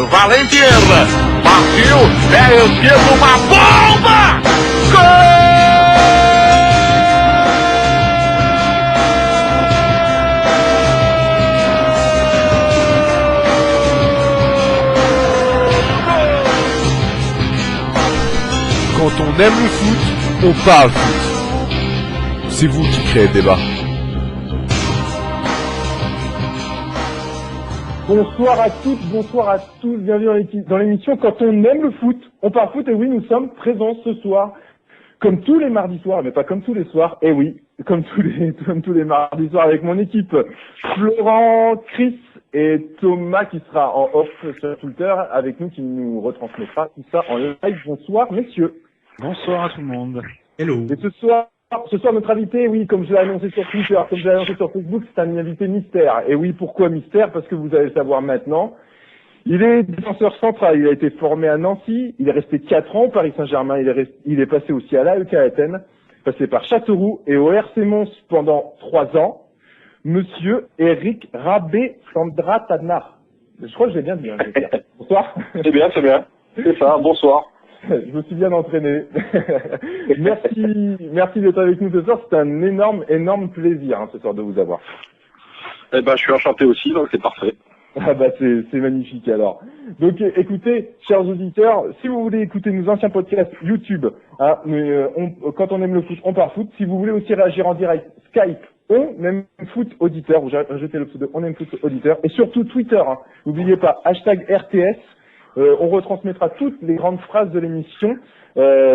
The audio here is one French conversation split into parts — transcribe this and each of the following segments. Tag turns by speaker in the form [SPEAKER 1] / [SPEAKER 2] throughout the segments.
[SPEAKER 1] Valentim partiu, esquerdo, uma bomba! Gol!
[SPEAKER 2] Quand on aime le foot, on parle foot. C'est vous qui créez le débat.
[SPEAKER 3] Bonsoir à toutes, bonsoir à tous, bienvenue dans l'émission Quand on aime le foot, on parle foot, et oui, nous sommes présents ce soir, comme tous les mardis soirs, mais pas comme tous les soirs, et oui, comme tous les mardis soirs avec mon équipe, Florent, Chris et Thomas qui sera en off sur Twitter avec nous, qui nous retransmettra tout ça en live. Bonsoir messieurs.
[SPEAKER 4] Bonsoir à tout le monde.
[SPEAKER 5] Hello.
[SPEAKER 3] Et ce soir notre invité, oui, comme je l'ai annoncé sur Twitter, comme je l'ai annoncé sur Facebook, c'est un invité mystère. Et oui, pourquoi mystère? Parce que vous allez le savoir maintenant. Il est défenseur central, il a été formé à Nancy, il est resté 4 ans au Paris Saint-Germain, il est passé aussi à l'AEK Athènes, passé par Châteauroux et au RC Mons pendant 3 ans. Monsieur Eric Rabé-Sandratadnar. Je crois que j'ai bien dit, hein, Bonsoir.
[SPEAKER 6] C'est bien. C'est ça, bonsoir.
[SPEAKER 3] Je me suis bien entraîné. Merci d'être avec nous ce soir. C'est un énorme plaisir, hein, ce soir de vous avoir.
[SPEAKER 6] Eh ben, je suis enchanté aussi, donc c'est parfait.
[SPEAKER 3] Ah bah c'est magnifique alors. Donc écoutez, chers auditeurs, si vous voulez écouter nos anciens podcasts YouTube, hein, quand on aime le foot, on parle foot. Si vous voulez aussi réagir en direct, Skype, on aime foot auditeur, vous ajoutez le pseudo on aime foot auditeur, et surtout Twitter. Hein. N'oubliez pas #RTS. On retransmettra toutes les grandes phrases de l'émission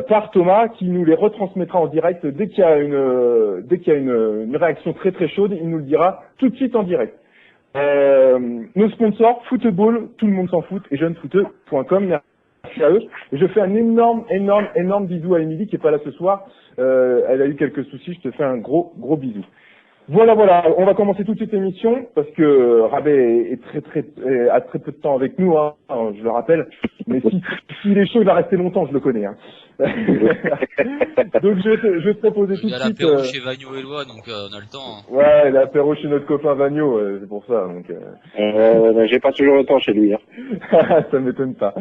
[SPEAKER 3] par Thomas, qui nous les retransmettra en direct dès qu'il y a une réaction très très chaude. Il nous le dira tout de suite en direct. Nos sponsors, Football, tout le monde s'en fout, et jeunefooteux.com, merci à eux. Et je fais un énorme bisou à Émilie qui est pas là ce soir. Elle a eu quelques soucis, je te fais un gros bisou. Voilà, on va commencer tout de suite l'émission parce que Rabé est a très peu de temps avec nous, hein, je le rappelle. Mais s'il est chaud, il va rester longtemps, je le connais. Hein. Donc je vais te proposer tout de suite.
[SPEAKER 7] Il y a l'apéro chez Vagno et Lois, donc on a le temps. Hein.
[SPEAKER 3] Ouais, l'apéro chez notre copain Vagno, c'est pour ça. Donc.
[SPEAKER 6] J'ai pas toujours le temps chez lui. Hein.
[SPEAKER 3] Ça m'étonne pas.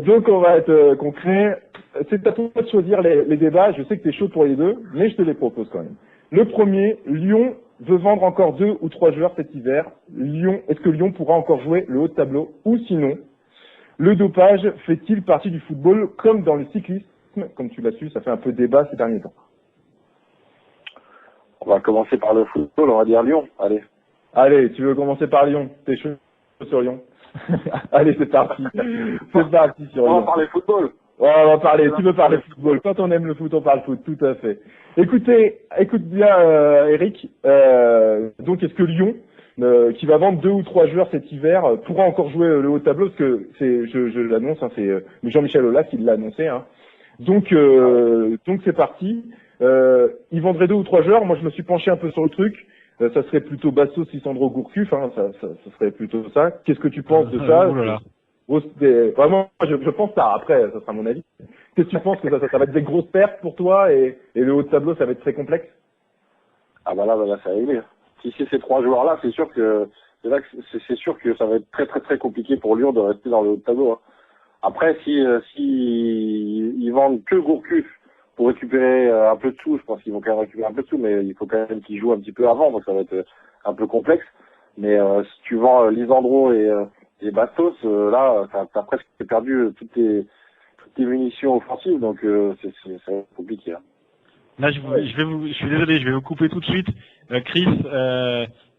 [SPEAKER 3] Donc on va être concret. C'est à toi de choisir les débats. Je sais que t'es chaud pour les deux, mais je te les propose quand même. Le premier, Lyon veut vendre encore 2 ou 3 joueurs cet hiver. Est-ce que Lyon pourra encore jouer le haut de tableau? Ou sinon, le dopage fait-il partie du football comme dans le cyclisme? Comme tu l'as su, ça fait un peu débat ces derniers temps.
[SPEAKER 6] On va commencer par le football, on va dire Lyon.
[SPEAKER 3] Allez, tu veux commencer par Lyon? T'es chaud sur Lyon? Allez, c'est parti. C'est parti sur Lyon.
[SPEAKER 6] On va parler football.
[SPEAKER 3] Ouais, on va parler. Tu veux parler football. Quand on aime le foot, on parle foot. Tout à fait. Écoute bien, Eric. Donc, est-ce que Lyon, qui va vendre 2 ou 3 joueurs cet hiver, pourra encore jouer le haut tableau? Parce que je l'annonce, hein, c'est Jean-Michel Aulas qui l'a annoncé. Hein. Donc c'est parti. Ils vendraient 2 ou 3 joueurs. Moi, je me suis penché un peu sur le truc. Ça serait plutôt Bastos, Lisandro, Gourcuff. Hein, ça serait plutôt ça. Qu'est-ce que tu penses de ça? Vraiment, je pense ça. Après, ça sera mon avis. Qu'est-ce que tu penses que ça va être des grosses pertes pour toi et le haut de tableau, ça va être très complexe?
[SPEAKER 6] Ah bah là, c'est réglé. Si c'est ces 3 joueurs-là, c'est sûr que ça va être très très très compliqué pour Lyon de rester dans le haut de tableau. Hein. Après, si ils vendent que Gourcuff pour récupérer un peu de sous, je pense qu'ils vont quand même récupérer un peu de sous, mais il faut quand même qu'ils jouent un petit peu avant, donc ça va être un peu complexe. Mais si tu vends Lisandro et Bastos, là, t'as presque perdu toutes tes munitions offensives, donc c'est compliqué. Hein.
[SPEAKER 4] Là, je suis désolé, je vais vous couper tout de suite. Chris,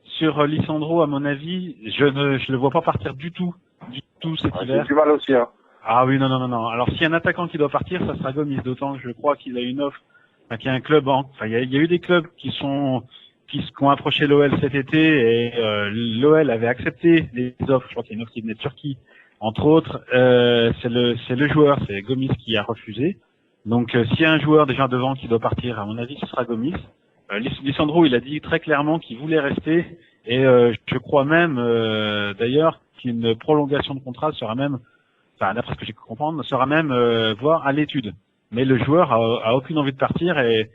[SPEAKER 4] sur Lisandro, à mon avis, je le vois pas partir du tout cet hiver.
[SPEAKER 6] J'ai du mal aussi, hein.
[SPEAKER 4] Ah oui, non. Alors, s'il y a un attaquant qui doit partir, ça sera Gomis, d'autant que je crois qu'il a une offre, qu'il y a un club, il y a eu des clubs qui ont approché l'OL cet été et l'OL avait accepté les offres. Je crois qu'il y a une offre qui venait de Turquie, entre autres. C'est le joueur, c'est Gomis qui a refusé. Donc s'il y a un joueur déjà devant qui doit partir, à mon avis, ce sera Gomis. Lisandro, il a dit très clairement qu'il voulait rester et je crois même d'ailleurs qu'une prolongation de contrat sera même, d'après ce que j'ai pu comprendre, sera même voire à l'étude. Mais le joueur a aucune envie de partir et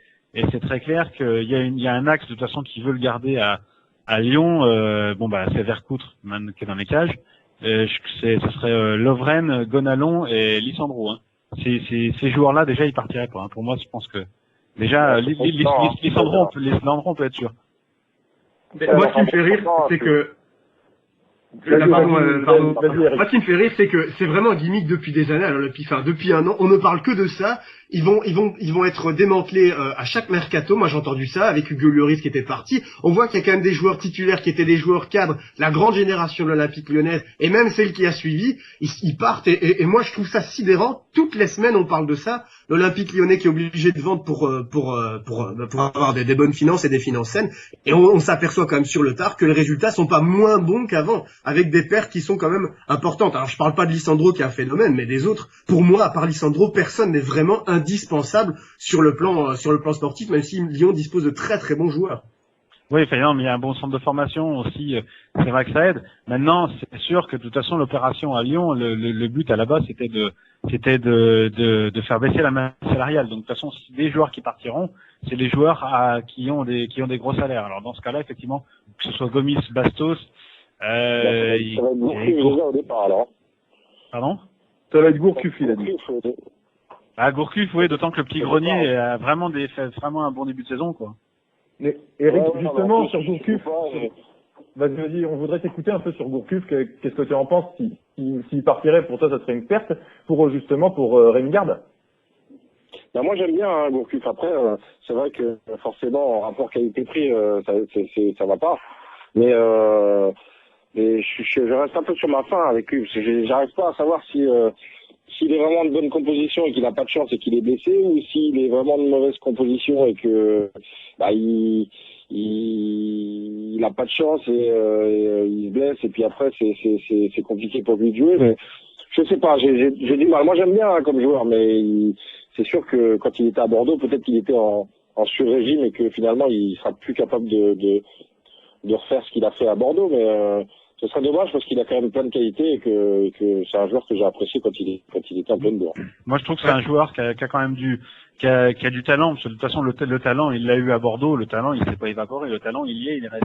[SPEAKER 4] c'est très clair qu'il y a un axe de toute façon qui veut le garder à Lyon. C'est Vercoutre qui est dans les cages. Ce serait Lovren, Gonalon et Lisandro. Hein. Ces joueurs-là, déjà, ils partiraient pas. Hein. Pour moi, je pense que déjà, Lisandro, on peut être sûr.
[SPEAKER 5] Mais moi, ce qui me fait rire, c'est que Moi, ce qui me fait rire, c'est que c'est vraiment un gimmick depuis des années. Alors, depuis un an, on ne parle que de ça. Ils vont être démantelés à chaque mercato. Moi, j'ai entendu ça avec Hugo Lloris qui était parti. On voit qu'il y a quand même des joueurs titulaires qui étaient des joueurs cadres, la grande génération de l'Olympique Lyonnaise et même celle qui a suivi. Ils partent et moi, je trouve ça sidérant. Toutes les semaines, on parle de ça. L'Olympique Lyonnais qui est obligé de vendre pour avoir des bonnes finances et des finances saines. Et on s'aperçoit quand même sur le tard que les résultats sont pas moins bons qu'avant, avec des pertes qui sont quand même importantes. Alors, je parle pas de Lisandro qui est un phénomène, mais des autres. Pour moi, à part Lisandro, personne n'est vraiment indispensable sur le plan sportif, même si Lyon dispose de très très bons joueurs.
[SPEAKER 4] Oui, effectivement, mais il y a un bon centre de formation aussi, c'est vrai que ça aide. Maintenant, c'est sûr que de toute façon, l'opération à Lyon, le but à la base, c'était de faire baisser la masse salariale. Donc, de toute façon, les joueurs qui partiront, c'est les joueurs qui ont des gros salaires. Alors, dans ce cas-là, effectivement, que ce soit Gomis, Bastos,
[SPEAKER 6] ça va être Gourcuff déjà au départ, alors.
[SPEAKER 4] Pardon?
[SPEAKER 3] Ça va être Gourcuff, il a dit.
[SPEAKER 4] Gourcuff, oui, d'autant que le petit Grenier a vraiment fait vraiment un bon début de saison, quoi.
[SPEAKER 3] Mais Eric, justement, sur Gourcuff, vas-y, on voudrait t'écouter un peu sur Gourcuff. Qu'est-ce que tu en penses? S'il partirait, pour toi, ça serait une perte pour Rémi Garde?
[SPEAKER 6] Ben moi, j'aime bien Gourcuff. Après, c'est vrai que forcément, en rapport qualité-prix, ça va pas. Mais je reste un peu sur ma faim avec lui, parce que j'arrive pas à savoir s'il est vraiment de bonne composition et qu'il n'a pas de chance et qu'il est blessé, ou s'il est vraiment de mauvaise composition et que il a pas de chance et il se blesse et puis après c'est compliqué pour lui de jouer. Mais je sais pas, j'ai du mal. Moi j'aime bien comme joueur, mais c'est sûr que quand il était à Bordeaux, peut-être qu'il était en sur-régime et que finalement il sera plus capable de refaire ce qu'il a fait à Bordeaux, mais ce serait dommage parce qu'il a quand même plein de qualités et que c'est un joueur que j'ai apprécié quand il était en pleine bourre.
[SPEAKER 4] Moi, je trouve que c'est un joueur qui a quand même qui a du talent, parce que de toute façon, le talent, il l'a eu à Bordeaux, le talent, il s'est pas évaporé, le talent, il y est, il reste.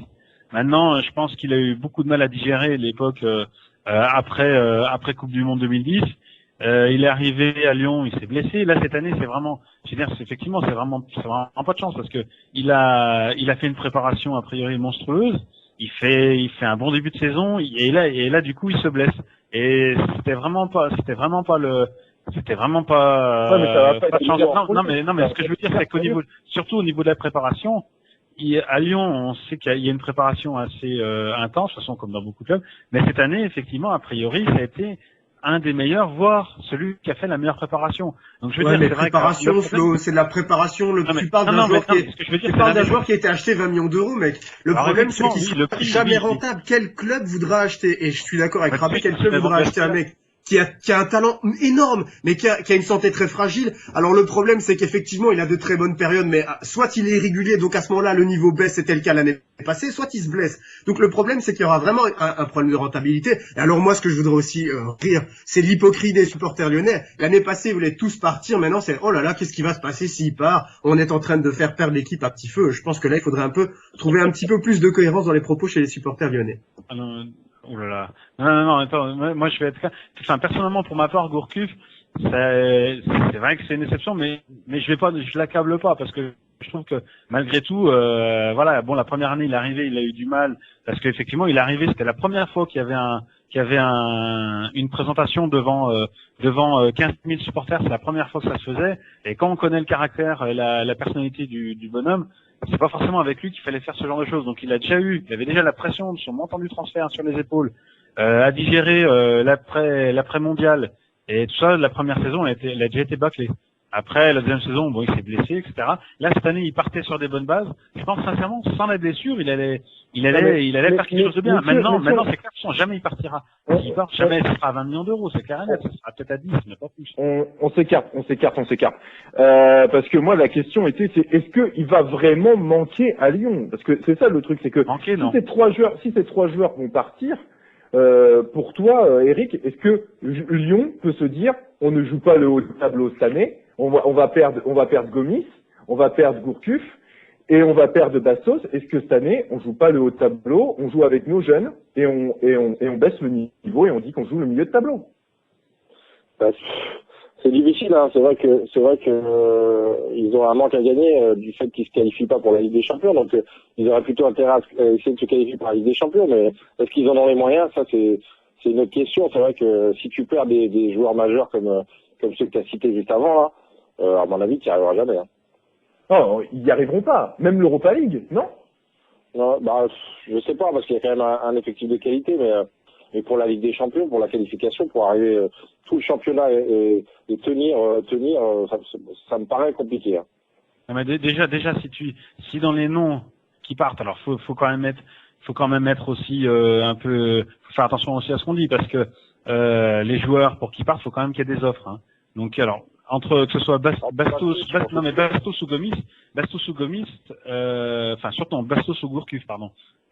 [SPEAKER 4] Maintenant, je pense qu'il a eu beaucoup de mal à digérer l'époque après Coupe du Monde 2010. Il est arrivé à Lyon, il s'est blessé. Là, cette année, c'est vraiment vraiment pas de chance parce que il a fait une préparation a priori monstrueuse. Il fait un bon début de saison et là du coup il se blesse et c'était vraiment pas
[SPEAKER 3] Ouais, mais ça va pas
[SPEAKER 4] de chance.
[SPEAKER 3] être
[SPEAKER 4] Non mais ce que je veux dire c'est surtout au niveau de la préparation, à Lyon on sait qu'il y a une préparation assez intense de toute façon comme dans beaucoup de clubs, mais cette année effectivement a priori ça a été un des meilleurs, voire celui qui a fait la meilleure préparation. Donc je veux dire,
[SPEAKER 5] mais
[SPEAKER 4] c'est vrai
[SPEAKER 5] préparation, Flo, c'est de la préparation. Tu parles d'un joueur qui a été acheté 20 millions d'euros, mec. Le problème, c'est qu'il sera jamais rentable. Quel club voudra acheter? Et je suis d'accord avec Rabé, quel club voudra acheter un mec qui a un talent énorme, mais qui a une santé très fragile. Alors le problème, c'est qu'effectivement, il a de très bonnes périodes, mais soit il est irrégulier, donc à ce moment-là, le niveau baisse, c'était le cas l'année passée, soit il se blesse. Donc le problème, c'est qu'il y aura vraiment un problème de rentabilité. Et alors moi, ce que je voudrais aussi rire, c'est l'hypocrisie des supporters lyonnais. L'année passée, ils voulaient tous partir, maintenant c'est oh là là, qu'est-ce qui va se passer s'il part? On est en train de faire perdre l'équipe à petit feu. Je pense que là, il faudrait trouver un petit peu plus de cohérence dans les propos chez les supporters lyonnais.
[SPEAKER 4] Oh là là. Non, attends, moi je vais être personnellement pour ma part, Gourcuff, c'est vrai que c'est une exception, mais je l'accable pas parce que je trouve que malgré tout, la première année il est arrivé, il a eu du mal parce qu'effectivement il est arrivé, c'était la première fois qu'il y avait une présentation devant 15 000 supporters, c'est la première fois que ça se faisait, et quand on connaît le caractère et la personnalité du bonhomme, c'est pas forcément avec lui qu'il fallait faire ce genre de choses. Donc il avait déjà la pression de son montant du transfert sur les épaules, à digérer l'après mondial et tout ça. La première saison, il a déjà été bâclé. Après la deuxième saison, bon, il s'est blessé, etc. Là cette année, il partait sur des bonnes bases. Je pense sincèrement, sans la blessure, il allait faire quelque chose de bien. Maintenant, c'est clair, jamais il partira. S'il part, jamais ce sera à 20 millions d'euros, c'est clair et net. Ce sera peut-être à 10, mais pas plus.
[SPEAKER 3] On s'écarte. Parce que moi, la question était, est-ce qu'il va vraiment manquer à Lyon? Parce que c'est ça le truc, c'est que si ces trois joueurs vont partir, pour toi, Eric, est-ce que Lyon peut se dire, on ne joue pas le haut de tableau cette année, on va perdre Gomis, on va perdre Gourcuff, Et on va perdre Bastos. Est-ce que cette année, on joue pas le haut de tableau, on joue avec nos jeunes et on baisse le niveau et on dit qu'on joue le milieu de tableau?
[SPEAKER 6] Bah, c'est difficile, hein. C'est vrai que ils ont un manque à gagner du fait qu'ils se qualifient pas pour la Ligue des Champions. Donc ils auraient plutôt intérêt à essayer de se qualifier pour la Ligue des Champions. Mais est-ce qu'ils en ont les moyens? Ça c'est une autre question. C'est vrai que si tu perds des joueurs majeurs comme ceux que tu as cités juste avant, là, à mon avis, tu n'y arriveras jamais. Hein.
[SPEAKER 3] Non, ils n'y arriveront pas. Même l'Europa League, non?
[SPEAKER 6] Non, bah je sais pas parce qu'il y a quand même un effectif de qualité, mais pour la Ligue des Champions, pour la qualification, pour arriver tout le championnat et tenir, ça me paraît compliqué. Hein.
[SPEAKER 4] Non, mais déjà, si dans les noms qui partent, alors faut quand même être aussi un peu, faut faire attention aussi à ce qu'on dit parce que les joueurs pour qu'ils partent, faut quand même qu'il y ait des offres. Hein. Donc alors entre que ce soit Bastos ou Gomis, enfin surtout Bastos ou Gourcuff, pardon.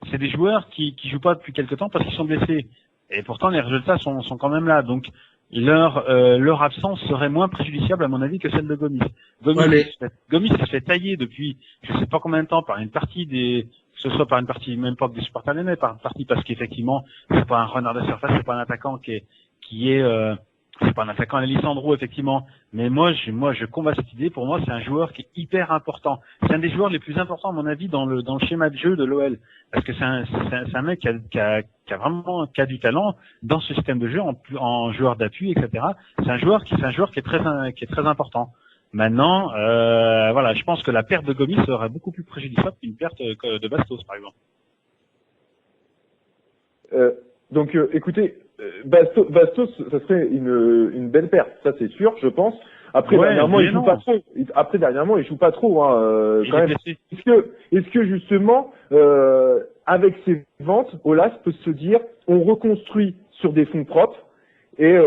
[SPEAKER 4] C'est des joueurs qui jouent pas depuis quelque temps parce qu'ils sont blessés. Et pourtant les résultats sont quand même là. Donc leur absence serait moins préjudiciable à mon avis que celle de Gomis. Gomis se fait tailler depuis je sais pas combien de temps par une partie que ce soit par une partie même pas que des supporters lyonnais, par une partie parce qu'effectivement c'est pas un renard de surface, c'est pas un attaquant c'est pas un attaquant Alessandro effectivement, mais moi je combats cette idée. Pour moi c'est un joueur qui est hyper important. C'est un des joueurs les plus importants à mon avis dans le schéma de jeu de l'OL parce que c'est un mec qui a du talent dans ce système de jeu en joueur d'appui, etc. C'est un joueur qui est très important. Maintenant voilà, je pense que la perte de Gomis serait beaucoup plus préjudiciable qu'une perte de Bastos par exemple.
[SPEAKER 3] Donc écoutez, Bastos, ça serait une belle perte, ça c'est sûr, je pense. Après dernièrement, il joue pas trop. Il joue pas trop, hein. Quand même. Est-ce que justement, avec ses ventes, Aulas peut se dire, on reconstruit sur des fonds propres et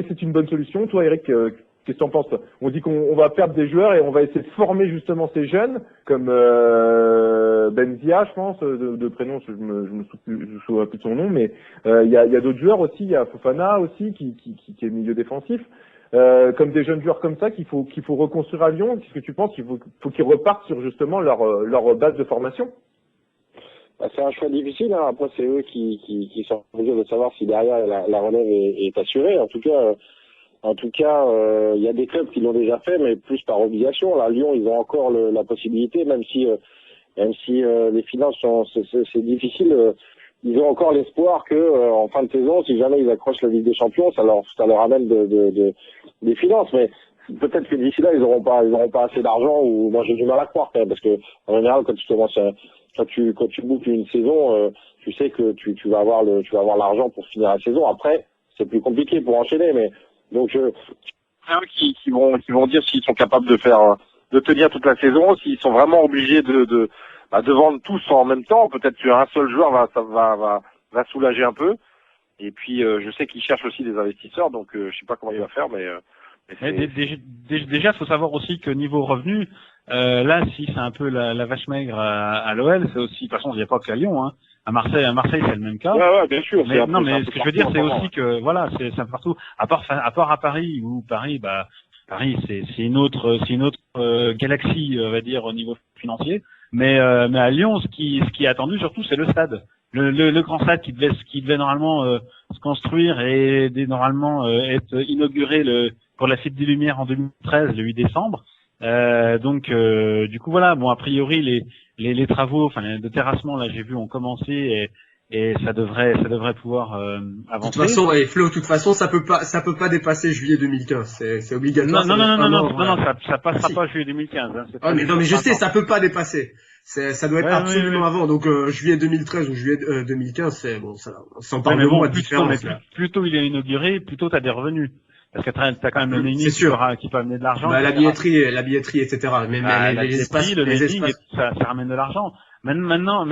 [SPEAKER 3] c'est une bonne solution. Toi, Eric, qu'est-ce que tu en penses? On dit qu'on va perdre des joueurs et on va essayer de former justement ces jeunes, comme Benzia, je pense, de prénom, je me souviens plus de son nom, mais il y a d'autres joueurs aussi, il y a Fofana aussi qui est milieu défensif, comme des jeunes joueurs comme ça qu'il faut reconstruire à Lyon. Qu'est-ce que tu penses? Il faut qu'ils repartent sur justement leur base de formation?
[SPEAKER 6] Bah, c'est un choix difficile, hein. Après c'est eux qui sont en mesure de savoir si derrière la relève est assurée. En tout cas, il y a des clubs qui l'ont déjà fait, mais plus par obligation. Là, Lyon, ils ont encore la possibilité, même si les finances c'est difficile, ils ont encore l'espoir que en fin de saison, si jamais ils accrochent la Ligue des Champions, ça leur amène des finances. Mais peut-être que d'ici là, ils auront pas assez d'argent. Ou moi, j'ai du mal à croire quand même, parce que en général, quand tu boucles une saison, tu sais que tu vas avoir l'argent pour finir la saison. Après, c'est plus compliqué pour enchaîner, mais donc c'est eux qui vont dire s'ils sont capables de tenir toute la saison, s'ils sont vraiment obligés de vendre tous en même temps. Peut-être qu'un seul joueur va soulager un peu. Et puis je sais qu'ils cherchent aussi des investisseurs, donc je sais pas comment il va faire, mais
[SPEAKER 4] déjà faut savoir aussi que niveau revenu, là si c'est un peu la vache maigre à l'OL, c'est aussi, de toute façon il n'y a pas qu'à Lyon, hein. À Marseille c'est le même cas.
[SPEAKER 6] Ouais, bien sûr.
[SPEAKER 4] Mais ce que je veux dire, c'est aussi que voilà, c'est partout. À part à Paris, où Paris, c'est une autre galaxie, on va dire, au niveau financier. Mais à Lyon, ce qui est attendu surtout, c'est le stade, le grand stade qui devait normalement se construire et normalement être inauguré pour la Fête des Lumières en 2013, le 8 décembre. Donc du coup voilà, bon a priori les travaux, enfin de terrassement là j'ai vu ont commencé et ça devrait pouvoir avancer.
[SPEAKER 5] De toute façon, Flo, de toute façon ça peut pas dépasser juillet 2015, c'est obligatoire.
[SPEAKER 4] Non, ça passera pas juillet 2015. Hein,
[SPEAKER 5] mais je sais, ça peut pas dépasser. Ça doit être absolument avant. Donc juillet 2013 ou juillet 2015, c'est bon, ça sans parler de différence.
[SPEAKER 4] Plutôt il est inauguré, plutôt t'as des revenus. Parce que t'as quand même le ministre qui peut amener de l'argent.
[SPEAKER 5] Bah, la billetterie, etc. Mais les espaces,
[SPEAKER 4] ça ramène de l'argent. Maintenant,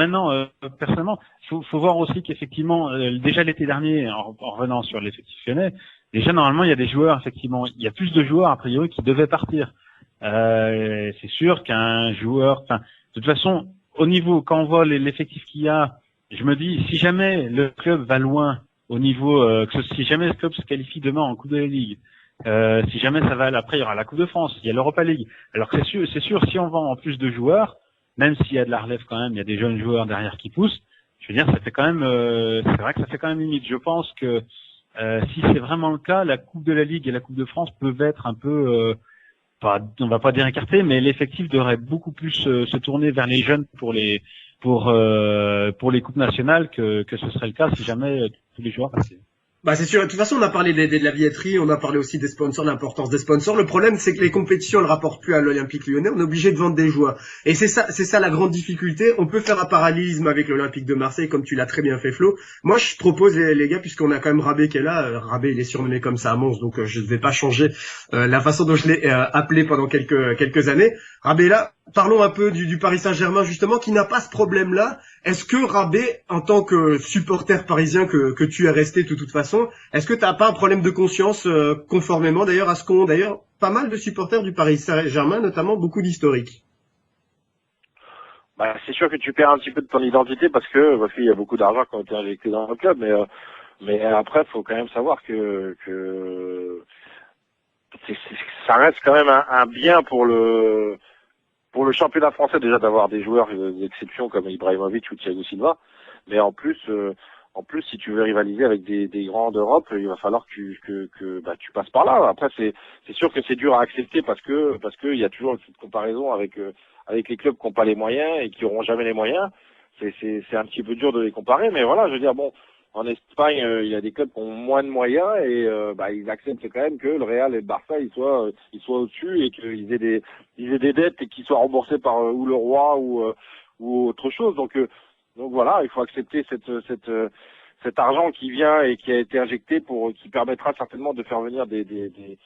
[SPEAKER 4] personnellement, faut voir aussi qu'effectivement, déjà l'été dernier, en revenant sur l'effectif lyonnais, déjà normalement il y a des joueurs, effectivement, il y a plus de joueurs a priori qui devaient partir. C'est sûr qu'un joueur, enfin, de toute façon, au niveau, quand on voit l'effectif qu'il y a, je me dis, si jamais le club va loin, au niveau si jamais le club se qualifie demain en Coupe de la Ligue, Si jamais ça va aller, après il y aura la Coupe de France, il y a l'Europa League. Alors que c'est sûr, si on vend en plus de joueurs, même s'il y a de la relève quand même, il y a des jeunes joueurs derrière qui poussent. Je veux dire, ça fait quand même, c'est vrai que ça fait quand même limite. Je pense que si c'est vraiment le cas, la Coupe de la Ligue et la Coupe de France peuvent être un peu, on va pas dire écartées, mais l'effectif devrait beaucoup plus se tourner vers les jeunes pour les coupes nationales que ce serait le cas si jamais tous les joueurs passaient.
[SPEAKER 5] Bah c'est sûr, de toute façon on a parlé de la billetterie, on a parlé aussi des sponsors, de l'importance des sponsors. Le problème c'est que les compétitions ne rapportent plus à l'Olympique Lyonnais, on est obligé de vendre des joueurs. Et c'est ça la grande difficulté. On peut faire un parallélisme avec l'Olympique de Marseille comme tu l'as très bien fait Flo. Moi je propose les gars, puisqu'on a quand même Rabé qui est là, Rabé il est surnommé comme ça à Mons, donc je ne vais pas changer la façon dont je l'ai appelé pendant quelques années. Rabé là, parlons un peu du Paris Saint-Germain justement qui n'a pas ce problème-là. Est-ce que Rabé, en tant que supporter parisien que tu es resté de toute façon, est-ce que tu n'as pas un problème de conscience conformément d'ailleurs à ce qu'ont d'ailleurs pas mal de supporters du Paris Saint-Germain, notamment beaucoup d'historiques?
[SPEAKER 6] Bah, c'est sûr que tu perds un petit peu de ton identité parce qu'il y a beaucoup d'argent qui a été injecté dans le club, mais après faut quand même savoir que ça reste quand même un bien pour le championnat français déjà d'avoir des joueurs d'exception comme Ibrahimovic ou Thiago Silva, mais en plus si tu veux rivaliser avec des grands d'Europe, il va falloir que tu passes par là. Après c'est sûr que c'est dur à accepter parce que il y a toujours cette comparaison avec les clubs qui n'ont pas les moyens et qui auront jamais les moyens. C'est un petit peu dur de les comparer, mais voilà, je veux dire bon. En Espagne, il y a des clubs qui ont moins de moyens et ils acceptent quand même que le Real et le Barça ils soient au-dessus et qu'ils aient des dettes et qu'ils soient remboursés par ou le roi ou autre chose. Donc voilà, il faut accepter cet argent qui vient et qui a été injecté qui permettra certainement de faire venir des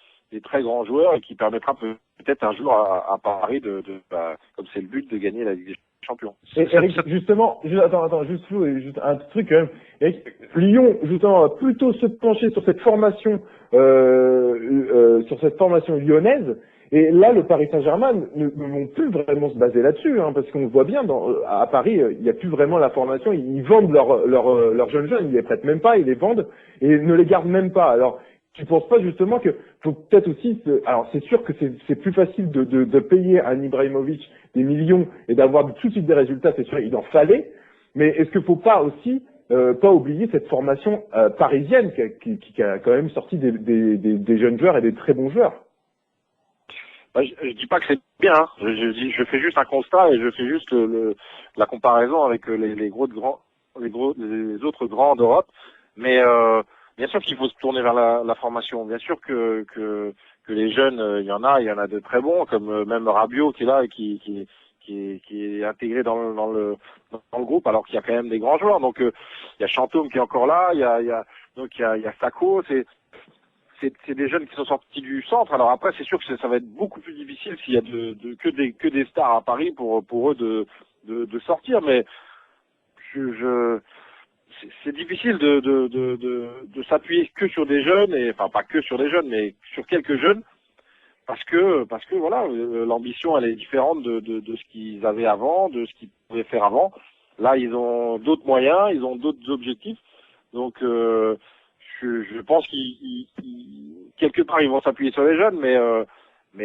[SPEAKER 6] très grands joueurs et qui permettra peut-être un jour à Paris comme c'est le but, de gagner la Ligue des Champions.
[SPEAKER 3] Et Eric, justement, juste Flo, et juste un truc quand même. Eric, Lyon, justement, va plutôt se pencher sur cette formation lyonnaise. Et là, le Paris Saint-Germain ne vont plus vraiment se baser là-dessus, hein, parce qu'on voit bien, à Paris, il n'y a plus vraiment la formation. Ils vendent leurs jeunes, ils les prêtent même pas, ils les vendent et ne les gardent même pas. Alors, tu penses pas justement que faut peut-être aussi alors c'est sûr que c'est plus facile de payer un Ibrahimovic des millions et d'avoir tout de suite des résultats, c'est sûr, il en fallait, mais est-ce qu'il faut pas aussi pas oublier cette formation parisienne qui a quand même sorti des jeunes joueurs et des très bons joueurs?
[SPEAKER 6] Je dis pas que c'est bien, hein. Je fais juste un constat et je fais juste la comparaison avec les autres grands d'Europe, mais bien sûr qu'il faut se tourner vers la formation. Bien sûr que les jeunes, il y en a de très bons, comme même Rabiot qui est là et qui est intégré dans le groupe, alors qu'il y a quand même des grands joueurs. Donc il y a Chantôme qui est encore là, il y a Sacco, c'est des jeunes qui sont sortis du centre. Alors après c'est sûr que ça va être beaucoup plus difficile s'il y a que des stars à Paris pour eux de sortir, mais c'est difficile de s'appuyer que sur des jeunes, et enfin pas que sur des jeunes, mais sur quelques jeunes, parce que voilà, l'ambition elle est différente de ce qu'ils avaient avant, de ce qu'ils pouvaient faire avant. Là ils ont d'autres moyens, ils ont d'autres objectifs, donc je pense quelque part ils vont s'appuyer sur les jeunes, mais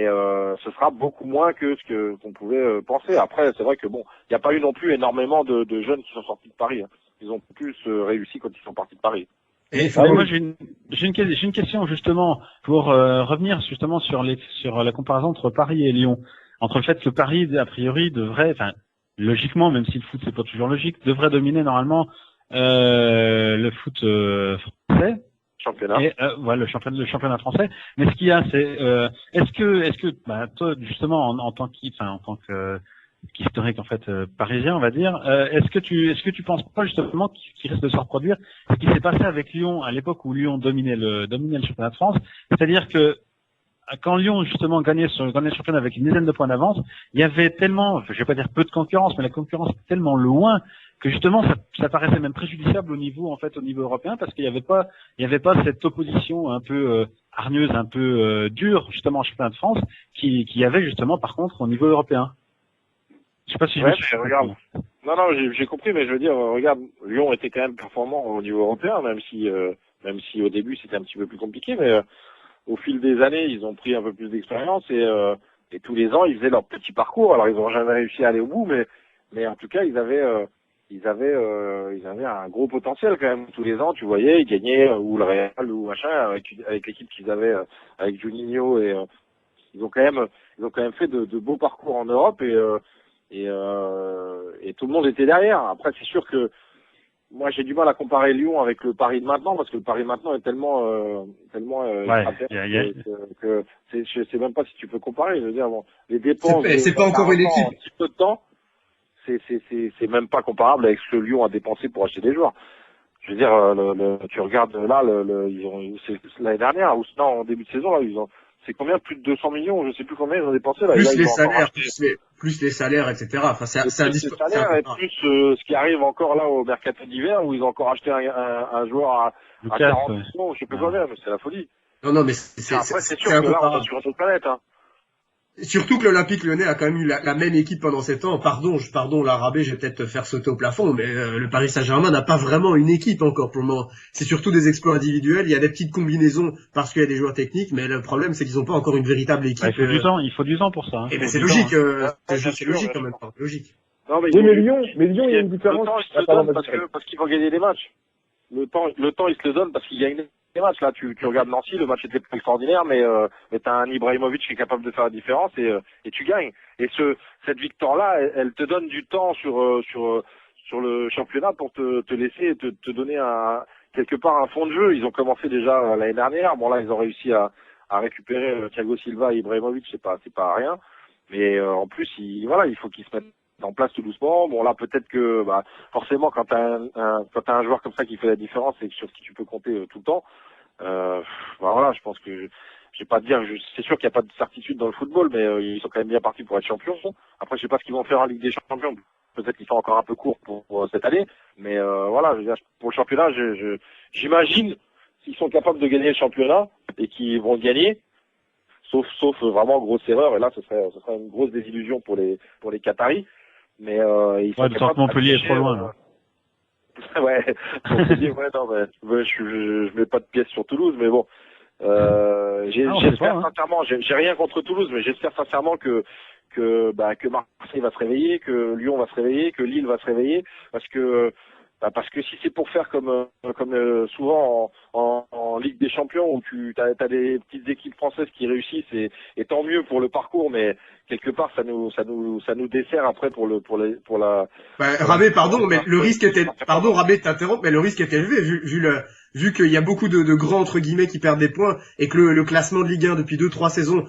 [SPEAKER 6] ce sera beaucoup moins que qu'on pouvait penser. Après c'est vrai que bon, il n'y a pas eu non plus énormément de jeunes qui sont sortis de Paris, hein. Ils ont plus réussi quand ils sont partis de Paris.
[SPEAKER 4] Et moi j'ai une question justement pour revenir justement sur la comparaison entre Paris et Lyon, entre le fait que Paris a priori devrait, enfin logiquement, même si le foot c'est pas toujours logique, devrait dominer normalement le foot français.
[SPEAKER 6] Championnat.
[SPEAKER 4] Et voilà, le championnat français. Mais ce qu'il y a, c'est est-ce que toi justement en tant qu'historique en fait parisien, on va dire, est-ce que tu penses pas justement qu'il risque de se reproduire ce qui s'est passé avec Lyon à l'époque où Lyon dominait le championnat de France, c'est-à-dire que quand Lyon justement gagnait le championnat avec une dizaine de points d'avance, il y avait tellement, je vais pas dire peu de concurrence, mais la concurrence était tellement loin que justement ça paraissait même préjudiciable au niveau européen, parce qu'il y avait pas cette opposition un peu hargneuse, un peu dure justement en championnat de France qui y avait justement par contre au niveau européen. Je sais pas si
[SPEAKER 6] regarde. Non, j'ai compris, mais je veux dire, regarde, Lyon était quand même performant au niveau européen, même si au début c'était un petit peu plus compliqué, au fil des années, ils ont pris un peu plus d'expérience et tous les ans, ils faisaient leur petit parcours. Alors, ils n'ont jamais réussi à aller au bout, mais en tout cas, ils avaient un gros potentiel quand même. Tous les ans, tu voyais, ils gagnaient ou le Real ou machin avec l'équipe qu'ils avaient avec Juninho et ils ont quand même fait de beaux parcours en Europe et tout le monde était derrière. Après, c'est sûr que moi, j'ai du mal à comparer Lyon avec le Paris de maintenant parce que le Paris de maintenant est tellement que je sais même pas si tu peux comparer. Je veux dire, bon, les dépenses.
[SPEAKER 5] C'est pas encore une équipe.
[SPEAKER 6] En si peu de temps, c'est même pas comparable avec ce que Lyon a dépensé pour acheter des joueurs. Je veux dire, tu regardes là, c'est l'année dernière ou non, en début de saison là, c'est combien, plus de 200 millions, je sais plus combien ils ont dépensé là.
[SPEAKER 5] Plus
[SPEAKER 6] là,
[SPEAKER 5] les salaires, plus les salaires, etc. Enfin, c'est un
[SPEAKER 6] discours. Les salaires et plus ce qui arrive encore là au mercato d'hiver où ils ont encore acheté un joueur à 40 millions, je sais plus combien, mais c'est la folie.
[SPEAKER 5] Non, mais
[SPEAKER 6] c'est sûr que là, on est sur une autre planète, hein.
[SPEAKER 5] Surtout que l'Olympique Lyonnais a quand même eu la même équipe pendant 7 ans. Pardon, la Rabé, je vais peut-être te faire sauter au plafond, mais le Paris Saint-Germain n'a pas vraiment une équipe encore pour le moment. C'est surtout des exploits individuels. Il y a des petites combinaisons parce qu'il y a des joueurs techniques, mais le problème c'est qu'ils n'ont pas encore une véritable équipe.
[SPEAKER 4] Il faut du temps pour ça. Hein.
[SPEAKER 5] Et c'est logique, c'est logique en même temps, logique.
[SPEAKER 3] Non, mais Lyon, il y a une différence.
[SPEAKER 6] Le temps, parce qu'ils vont gagner des matchs. Le temps, ils se le donnent parce qu'ils gagnent des matchs. Là, tu regardes Nancy, le match était pas extraordinaire, mais t'as un Ibrahimovic qui est capable de faire la différence et tu gagnes. Et cette victoire-là, elle te donne du temps sur le championnat pour te laisser te donner quelque part un fond de jeu. Ils ont commencé déjà l'année dernière. Bon là, ils ont réussi à récupérer Thiago Silva et Ibrahimovic, c'est pas rien. Mais en plus, il faut qu'ils se mettent en place tout doucement. Bon là, peut-être que forcément, quand t'as un joueur comme ça qui fait la différence et sur qui tu peux compter tout le temps, voilà, je pense que je vais pas te dire, c'est sûr qu'il n'y a pas de certitude dans le football, mais ils sont quand même bien partis pour être champions. Après, je sais pas ce qu'ils vont faire en Ligue des Champions. Peut-être qu'ils sont encore un peu courts pour cette année, mais voilà, je veux dire, pour le championnat, j'imagine s'ils sont capables de gagner le championnat et qu'ils vont le gagner. Sauf vraiment grosse erreur, et là ce serait une grosse désillusion pour les Qataris. Mais ils sont
[SPEAKER 4] capables de Montpellier est trop loin. Là.
[SPEAKER 6] Ouais, Montpellier, ouais, non, mais je mets pas de pièce sur Toulouse, mais bon, j'espère sincèrement, j'ai rien contre Toulouse, mais j'espère sincèrement que Marseille va se réveiller, que Lyon va se réveiller, que Lille va se réveiller, parce que si c'est pour faire comme souvent en Ligue des Champions où t'as des petites équipes françaises qui réussissent et tant mieux pour le parcours, mais quelque part ça nous dessert après pour la.
[SPEAKER 5] Rabé, pardon, mais le risque était, pardon Rabé, t'interromps, mais le risque est élevé vu qu'il y a beaucoup de grands entre guillemets qui perdent des points et que le classement de Ligue 1 depuis 2-3 saisons.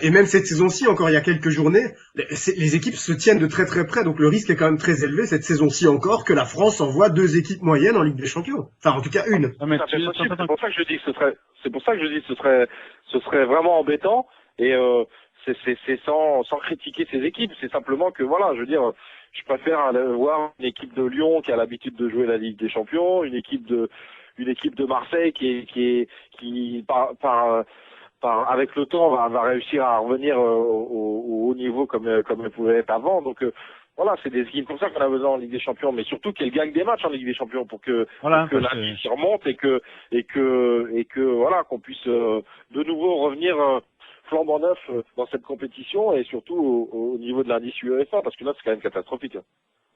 [SPEAKER 5] Et même cette saison-ci, encore il y a quelques journées, les équipes se tiennent de très très près, donc le risque est quand même très élevé cette saison-ci encore que la France envoie 2 équipes moyennes en Ligue des Champions. Enfin, en tout cas une.
[SPEAKER 6] C'est pour ça que je dis que ce serait vraiment embêtant et c'est sans critiquer ces équipes, c'est simplement que voilà, je veux dire, je préfère voir une équipe de Lyon qui a l'habitude de jouer la Ligue des Champions, une équipe de Marseille qui avec le temps va réussir à revenir au haut niveau comme elle pouvait être avant. Donc voilà, c'est des équipes comme ça qu'on a besoin en Ligue des Champions, mais surtout qu'elles gagnent des matchs en Ligue des Champions pour que la Ligue remonte et que voilà, qu'on puisse de nouveau revenir flambant neuf dans cette compétition et surtout au niveau de l'indice UEFA, parce que là c'est quand même catastrophique.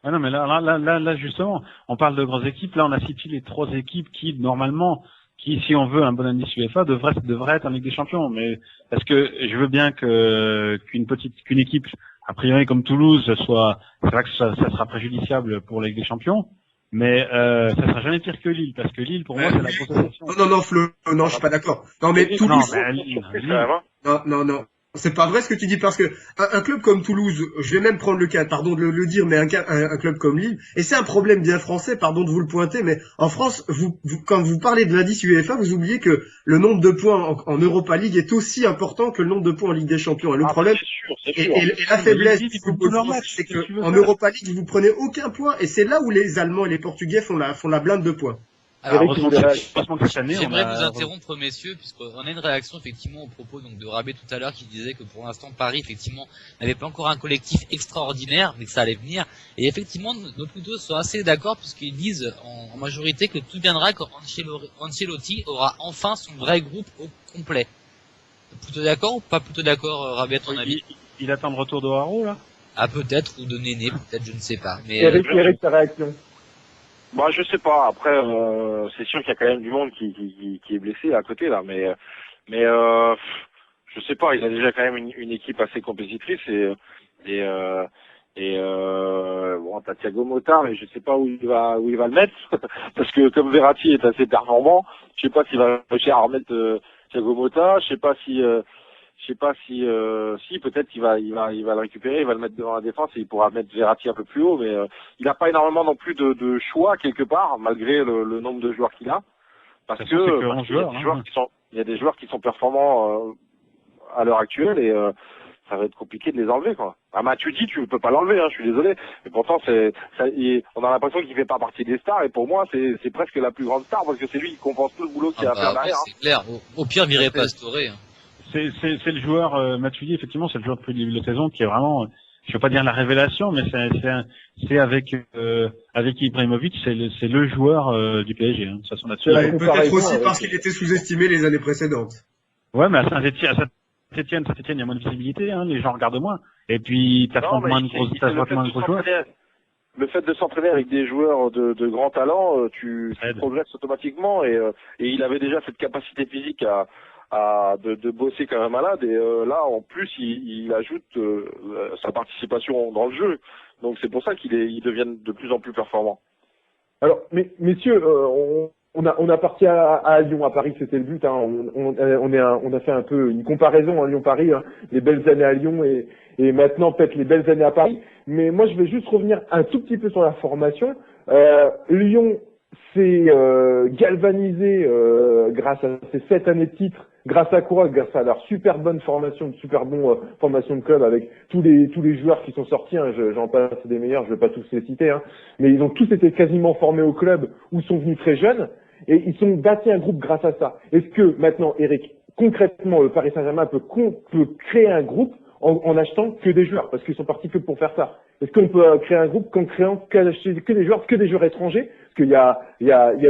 [SPEAKER 4] Ah non, mais là justement, on parle de grosses équipes. Là, on a cité les 3 équipes qui normalement, si on veut un bon indice UEFA, devrait être en Ligue des Champions. Mais parce que je veux bien qu'une équipe a priori comme Toulouse c'est vrai que ça sera préjudiciable pour la Ligue des Champions, mais ça sera jamais pire que Lille, parce que Lille pour moi c'est la consolation.
[SPEAKER 5] Non Flo, non, je suis pas d'accord. Non mais Toulouse. Non. C'est pas vrai ce que tu dis, parce que un club comme Toulouse, je vais même prendre le cas, pardon de le dire, mais un club comme Lille, et c'est un problème bien français, pardon de vous le pointer, mais en France, quand vous parlez de l'indice UEFA, vous oubliez que le nombre de points en Europa League est aussi important que le nombre de points en Ligue des Champions. Et le problème,
[SPEAKER 6] c'est sûr.
[SPEAKER 5] Et la faiblesse du football français, c'est que en Europa League, vous prenez aucun point, et c'est là où les Allemands et les Portugais font la blinde de points.
[SPEAKER 7] Alors, j'aimerais vous interrompre, messieurs, puisqu'on a une réaction effectivement au propos donc de Rabé tout à l'heure qui disait que pour l'instant Paris effectivement n'avait pas encore un collectif extraordinaire, mais que ça allait venir. Et effectivement, nos plutôt sont assez d'accord puisqu'ils disent en majorité que tout viendra quand Ancelotti aura enfin son vrai groupe au complet. Plutôt d'accord ou pas plutôt d'accord, Rabia, ton avis?
[SPEAKER 4] Il attend le retour de Haro, là?
[SPEAKER 7] Ah, peut-être, ou de Néné, peut-être, je ne sais pas. Mais,
[SPEAKER 3] Eric, ta réaction?
[SPEAKER 6] Bah, je sais pas. Après, c'est sûr qu'il y a quand même du monde qui est blessé à côté, là. Mais, je sais pas. Il a déjà quand même une équipe assez compétitrice bon, t'as Thiago Motta, mais je sais pas où il va le mettre. Parce que comme Verratti est assez performant, je sais pas s'il va réussir à remettre, Thiago Motta. Je sais pas si peut-être il va le récupérer, il va le mettre devant la défense et il pourra mettre Verratti un peu plus haut, mais il n'a pas énormément non plus de choix quelque part, malgré le nombre de joueurs qu'il a. Parce que il y a des joueurs qui sont performants à l'heure actuelle et ça va être compliqué de les enlever, quoi. Ah, Matuidi, tu peux pas l'enlever, hein, je suis désolé. Mais pourtant, on a l'impression qu'il fait pas partie des stars et pour moi, c'est presque la plus grande star parce que c'est lui qui compense tout le boulot qu'il y a à faire derrière.
[SPEAKER 7] C'est clair. Au pire, virer Pastore. Hein.
[SPEAKER 4] C'est le joueur, Matuidi, effectivement, c'est le joueur depuis le début de la saison qui est vraiment, je veux pas dire la révélation, mais c'est avec Ibrahimovic, c'est le joueur du PSG, hein, de toute façon là-dessus.
[SPEAKER 5] Peut-être aussi parce qu'il était sous-estimé les années précédentes.
[SPEAKER 4] Ouais, mais à Saint-Etienne, il y a moins de visibilité, hein, les gens regardent moins. Et puis, t'affrontes moins de gros joueurs.
[SPEAKER 6] Le fait de s'entraîner avec des joueurs de grand talent, tu progresses automatiquement et il avait déjà cette capacité physique de bosser comme un malade et là en plus il ajoute sa participation dans le jeu. Donc c'est pour ça qu'il devient de plus en plus performant.
[SPEAKER 3] Alors, messieurs, on a parti à Lyon, à Paris, c'était le but. Hein. On a fait un peu une comparaison à Lyon-Paris, hein, les belles années à Lyon et maintenant peut-être les belles années à Paris. Mais moi, je vais juste revenir un tout petit peu sur la formation. Lyon s'est galvanisé grâce à ces 7 années de titre, grâce à quoi? Grâce à leur super bonne formation, super bon formation de club avec tous les joueurs qui sont sortis. Hein, j'en passe des meilleurs, je vais pas tous les citer, hein, mais ils ont tous été quasiment formés au club ou sont venus très jeunes et ils sont bâtis un groupe grâce à ça. Est-ce que maintenant, Eric, concrètement, le Paris Saint-Germain peut créer un groupe en achetant que des joueurs parce qu'ils sont partis que pour faire ça? Est-ce qu'on peut créer un groupe qu'en créant que des joueurs étrangers? Parce qu'il y a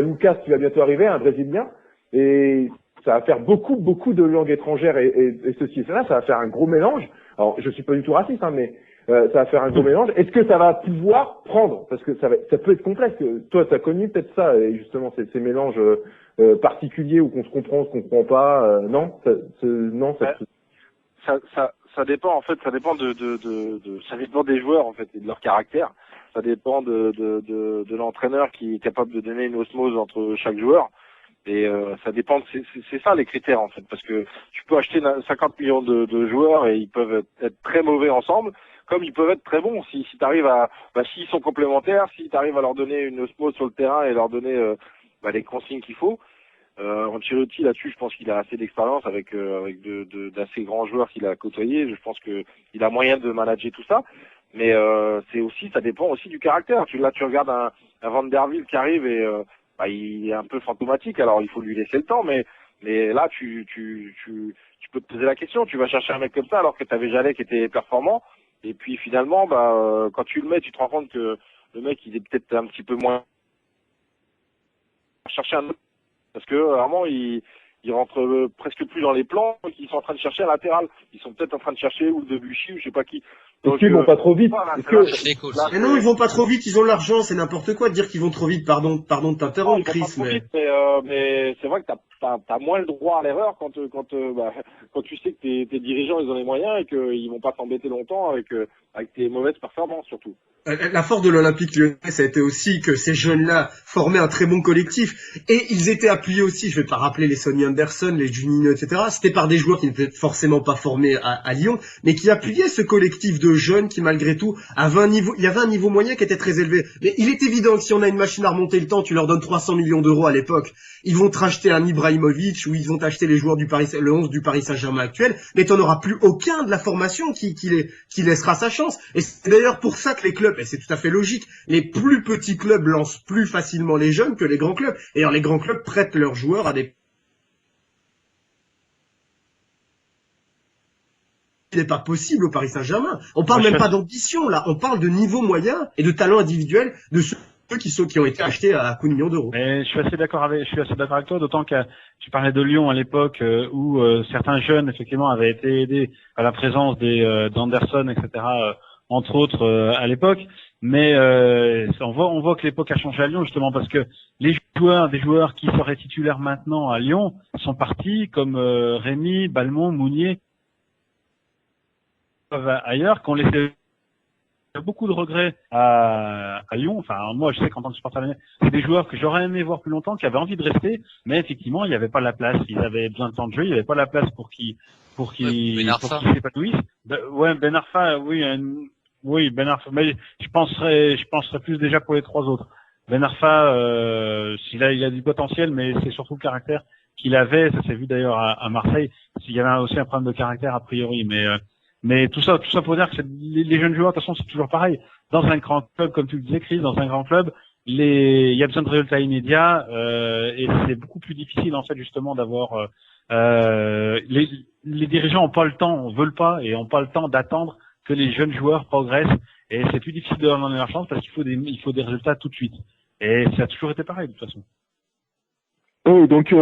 [SPEAKER 3] Lucas qui va bientôt arriver, un Brésilien, et ça va faire beaucoup de langues étrangères et ceci et cela, ça va faire un gros mélange. Alors, je suis pas du tout raciste, hein, mais ça va faire un gros mélange. Est-ce que ça va pouvoir prendre? Parce que ça peut être complexe. Toi, tu as connu peut-être ça, et justement, ces mélanges particuliers où qu'on se comprend, on se comprend pas. Non,
[SPEAKER 6] ça dépend en fait, ça dépend ça dépend des joueurs en fait et de leur caractère. Ça dépend de l'entraîneur qui est capable de donner une osmose entre chaque joueur. Et ça dépend, c'est ça les critères en fait, parce que tu peux acheter 50 millions de joueurs et ils peuvent être très mauvais ensemble, comme ils peuvent être très bons si t'arrives s'ils sont complémentaires, si t'arrives à leur donner une osmose sur le terrain et leur donner les consignes qu'il faut. Ancelotti là-dessus, je pense qu'il a assez d'expérience avec d'assez grands joueurs qu'il a côtoyés. Je pense que il a moyen de manager tout ça, mais ça dépend aussi du caractère. Tu regardes un Van der Wiel qui arrive et il est un peu fantomatique, alors il faut lui laisser le temps, mais là tu peux te poser la question, tu vas chercher un mec comme ça alors que tu avais Jallet qui était performant, et puis finalement quand tu le mets, tu te rends compte que le mec il est peut-être un petit peu moins chercher un autre, parce que vraiment il rentre presque plus dans les plans, ils sont en train de chercher un latéral, ils sont peut-être en train de chercher ou Debuchy ou je sais pas qui.
[SPEAKER 3] Est-ce qu'ils vont pas trop vite?
[SPEAKER 5] Mais non, ils vont pas trop vite, ils ont l'argent, c'est n'importe quoi de dire qu'ils vont trop vite, pardon de t'interrompre, Chris.
[SPEAKER 6] Mais c'est vrai que t'as moins le droit à l'erreur quand tu sais que tes dirigeants ils ont les moyens et qu'ils vont pas t'embêter longtemps avec tes mauvaises performances surtout.
[SPEAKER 5] La force de l'Olympique Lyonnais, ça a été aussi que ces jeunes-là formaient un très bon collectif et ils étaient appuyés aussi, je vais pas rappeler les Sonny Anderson, les Juninho, etc. C'était par des joueurs qui n'étaient forcément pas formés à Lyon, mais qui appuyaient ce collectif de jeunes qui malgré tout avaient il y avait un niveau moyen qui était très élevé. Mais il est évident que si on a une machine à remonter le temps, tu leur donnes 300 millions d'euros à l'époque, ils vont te racheter un Ibrahimovic ou ils vont t'acheter les joueurs le 11 du Paris Saint-Germain actuel, mais t'en auras plus aucun de la formation qui laissera sa chance. Et c'est d'ailleurs pour ça que les clubs, et c'est tout à fait logique, les plus petits clubs lancent plus facilement les jeunes que les grands clubs. Et alors les grands clubs prêtent leurs joueurs à des... Ce n'est pas possible au Paris Saint-Germain. On parle même pas d'ambition là, on parle de niveau moyen et de talent individuel de ceux qui ont été achetés à coups de millions d'euros.
[SPEAKER 4] Mais je suis assez d'accord avec toi, d'autant que tu parlais de Lyon à l'époque où certains jeunes effectivement avaient été aidés à la présence d'Anderson, etc. Entre autres à l'époque. Mais on voit que l'époque a changé à Lyon justement parce que des joueurs qui seraient titulaires maintenant à Lyon sont partis comme Rémy, Balmont, Mounier ailleurs, qu'on laissait beaucoup de regrets à Lyon. Enfin, moi, je sais qu'en tant que supporter lyonnais, c'est des joueurs que j'aurais aimé voir plus longtemps, qui avaient envie de rester, mais effectivement, il n'y avait pas la place. Ils avaient besoin de temps de jeu, il n'y avait pas la place pour qu'ils s'épanouissent. Ben Arfa, oui, Ben Arfa, mais je penserais plus déjà pour les trois autres. Ben Arfa, il a du potentiel, mais c'est surtout le caractère qu'il avait. Ça s'est vu d'ailleurs à Marseille. Il y avait aussi un problème de caractère a priori, mais tout ça pour dire que les jeunes joueurs, de toute façon, c'est toujours pareil. Dans un grand club, comme tu le disais, Chris, dans un grand club, il y a besoin de résultats immédiats, et c'est beaucoup plus difficile, en fait, justement, d'avoir, les dirigeants ont pas le temps, veulent pas, et ont pas le temps d'attendre que les jeunes joueurs progressent, et c'est plus difficile de leur donner leur chance parce qu'il faut des résultats tout de suite. Et ça a toujours été pareil, de toute façon.
[SPEAKER 3] Oh, donc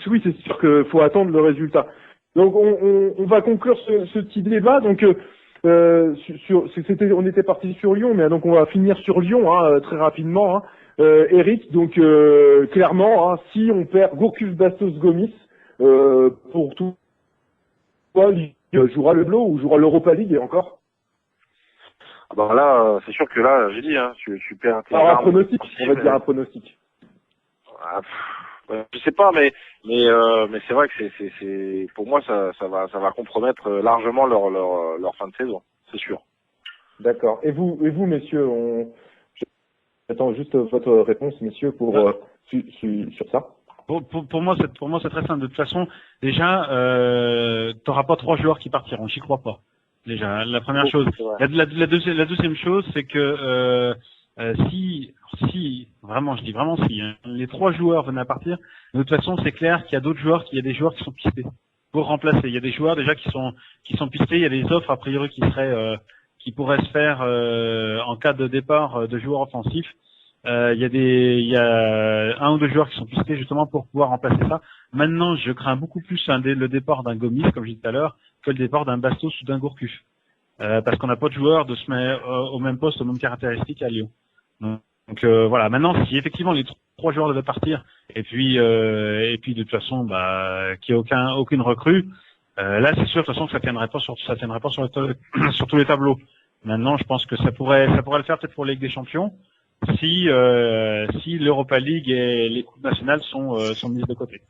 [SPEAKER 3] oui, c'est sûr qu'il faut attendre le résultat. Donc on va conclure ce petit débat. Donc on était parti sur Lyon, mais donc on va finir sur Lyon très rapidement. Eric, donc clairement, si on perd Gourcuff, Bastos, Gomis, pour tout, il jouera le Blo ou jouera l'Europa League et encore.
[SPEAKER 6] Ah ben là, c'est sûr que là, j'ai dit, tu perds tes armes.
[SPEAKER 3] Alors un pronostic, on va dire un pronostic.
[SPEAKER 6] Je sais pas, mais c'est vrai que c'est pour moi ça va compromettre largement leur fin de saison, c'est sûr.
[SPEAKER 3] D'accord. Et vous messieurs, j'attends juste votre réponse, messieurs, sur ça.
[SPEAKER 4] Pour moi c'est très simple. De toute façon, déjà, t'auras pas 3 joueurs qui partiront, j'y crois pas. Déjà, la première chose. La deuxième chose, c'est que si vraiment, je dis vraiment si, les 3 joueurs venaient à partir, de toute façon, c'est clair qu'il y a d'autres joueurs, qu'il y a des joueurs qui sont pistés pour remplacer. Il y a des joueurs déjà qui sont pistés. Il y a des offres a priori qui pourraient se faire en cas de départ de joueurs offensifs. Il y a 1 ou 2 joueurs qui sont pistés justement pour pouvoir remplacer ça. Maintenant, je crains beaucoup plus le départ d'un Gomis, comme je disais tout à l'heure, que le départ d'un Bastos ou d'un Gourcuff. Parce qu'on n'a pas de joueurs de se mettre au même poste, aux mêmes caractéristiques à Lyon. Donc voilà. Maintenant, si effectivement les 3 joueurs devaient partir, et puis de toute façon, qu'il n'y ait aucune recrue, là c'est sûr de toute façon que ça tiendrait pas sur sur tous les tableaux. Maintenant, je pense que ça pourrait le faire peut-être pour la Ligue des Champions, si l'Europa League et les coupes nationales sont mises de côté.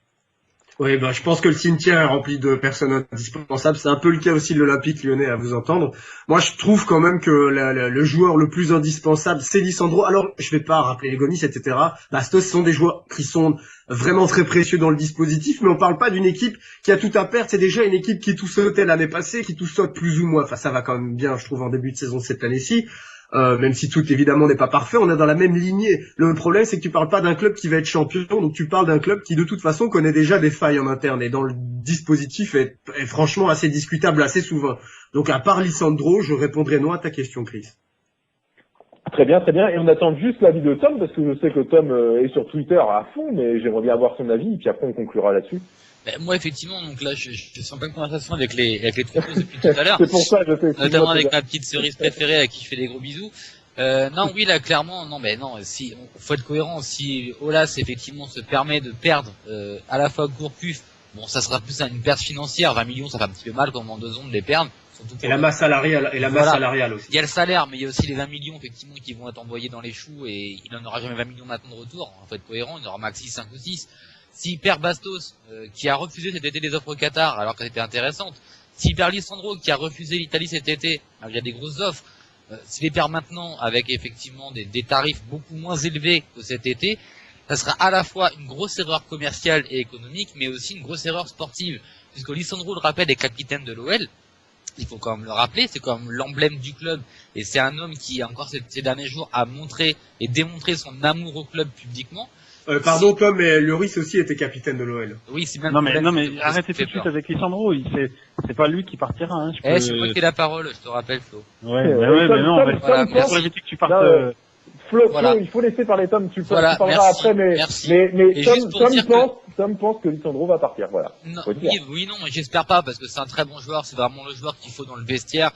[SPEAKER 5] Oui, je pense que le cimetière est rempli de personnes indispensables. C'est un peu le cas aussi de l'Olympique Lyonnais, à vous entendre. Moi, je trouve quand même que le joueur le plus indispensable, c'est Lisandro. Alors, je vais pas rappeler les Gomis, etc. Bastos, ce sont des joueurs qui sont vraiment très précieux dans le dispositif, mais on parle pas d'une équipe qui a tout à perdre. C'est déjà une équipe qui tout sautait l'année passée, qui tout saute plus ou moins. Enfin, ça va quand même bien, je trouve, en début de saison cette année-ci. Même si tout évidemment n'est pas parfait, on est dans la même lignée. Le problème, c'est que tu parles pas d'un club qui va être champion, donc tu parles d'un club qui de toute façon connaît déjà des failles en interne et dans le dispositif est franchement assez discutable assez souvent. Donc à part Lisandro, je répondrai non à ta question, Chris.
[SPEAKER 3] Très bien. Et on attend juste l'avis de Tom, parce que je sais que Tom est sur Twitter à fond, mais j'aimerais bien avoir son avis, et puis après on conclura là-dessus.
[SPEAKER 7] Moi, effectivement, donc là, je suis en pleine conversation avec les trois depuis tout à l'heure.
[SPEAKER 3] C'est pour ça, je sais.
[SPEAKER 7] Notamment avec ma petite cerise préférée à qui je fais des gros bisous. Non, oui, là, clairement, si, faut être cohérent. Si Aulas, effectivement, se permet de perdre, à la fois Gourcuff, bon, ça sera plus une perte financière. 20 millions, ça fait un petit peu mal comme en 2 ans de les perdre.
[SPEAKER 5] Et la masse salariale, aussi.
[SPEAKER 7] Il y a le salaire, mais il y a aussi les 20 millions, effectivement, qui vont être envoyés dans les choux et il n'en aura jamais 20 millions maintenant de retour. Faut être cohérent, il en aura maxi 5 ou 6. S'il perd Bastos, qui a refusé cet été des offres au Qatar, alors qu'elles étaient intéressantes, s'il perd Lisandro, qui a refusé l'Italie cet été, il y a des grosses offres, s'il les perd maintenant avec effectivement des tarifs beaucoup moins élevés que cet été, ça sera à la fois une grosse erreur commerciale et économique, mais aussi une grosse erreur sportive, puisque Lisandro, le rappelle, est capitaine de l'OL. Il faut quand même le rappeler, c'est comme l'emblème du club, et c'est un homme qui, encore ces derniers jours, a montré et démontré son amour au club publiquement.
[SPEAKER 5] Pardon Tom, mais Lloris aussi était capitaine de l'OL.
[SPEAKER 7] Oui, c'est bien.
[SPEAKER 4] Non mais arrêtez tout de suite avec Lisandro, c'est pas lui qui partira. Hein.
[SPEAKER 7] C'est moi qui ai la parole, je te rappelle Flo.
[SPEAKER 4] Ouais, mais non, pour éviter que tu partes.
[SPEAKER 3] Flo,
[SPEAKER 7] Voilà.
[SPEAKER 3] il faut laisser parler Tom, tu
[SPEAKER 7] Voilà,
[SPEAKER 3] parleras
[SPEAKER 7] merci,
[SPEAKER 3] après, mais
[SPEAKER 7] merci.
[SPEAKER 3] mais
[SPEAKER 7] Et juste pour dire
[SPEAKER 3] Tom pense que Lisandro va partir, voilà.
[SPEAKER 7] Non,
[SPEAKER 3] Faut dire.
[SPEAKER 7] oui, non, j'espère pas, parce que c'est un très bon joueur, c'est vraiment le joueur qu'il faut dans le vestiaire.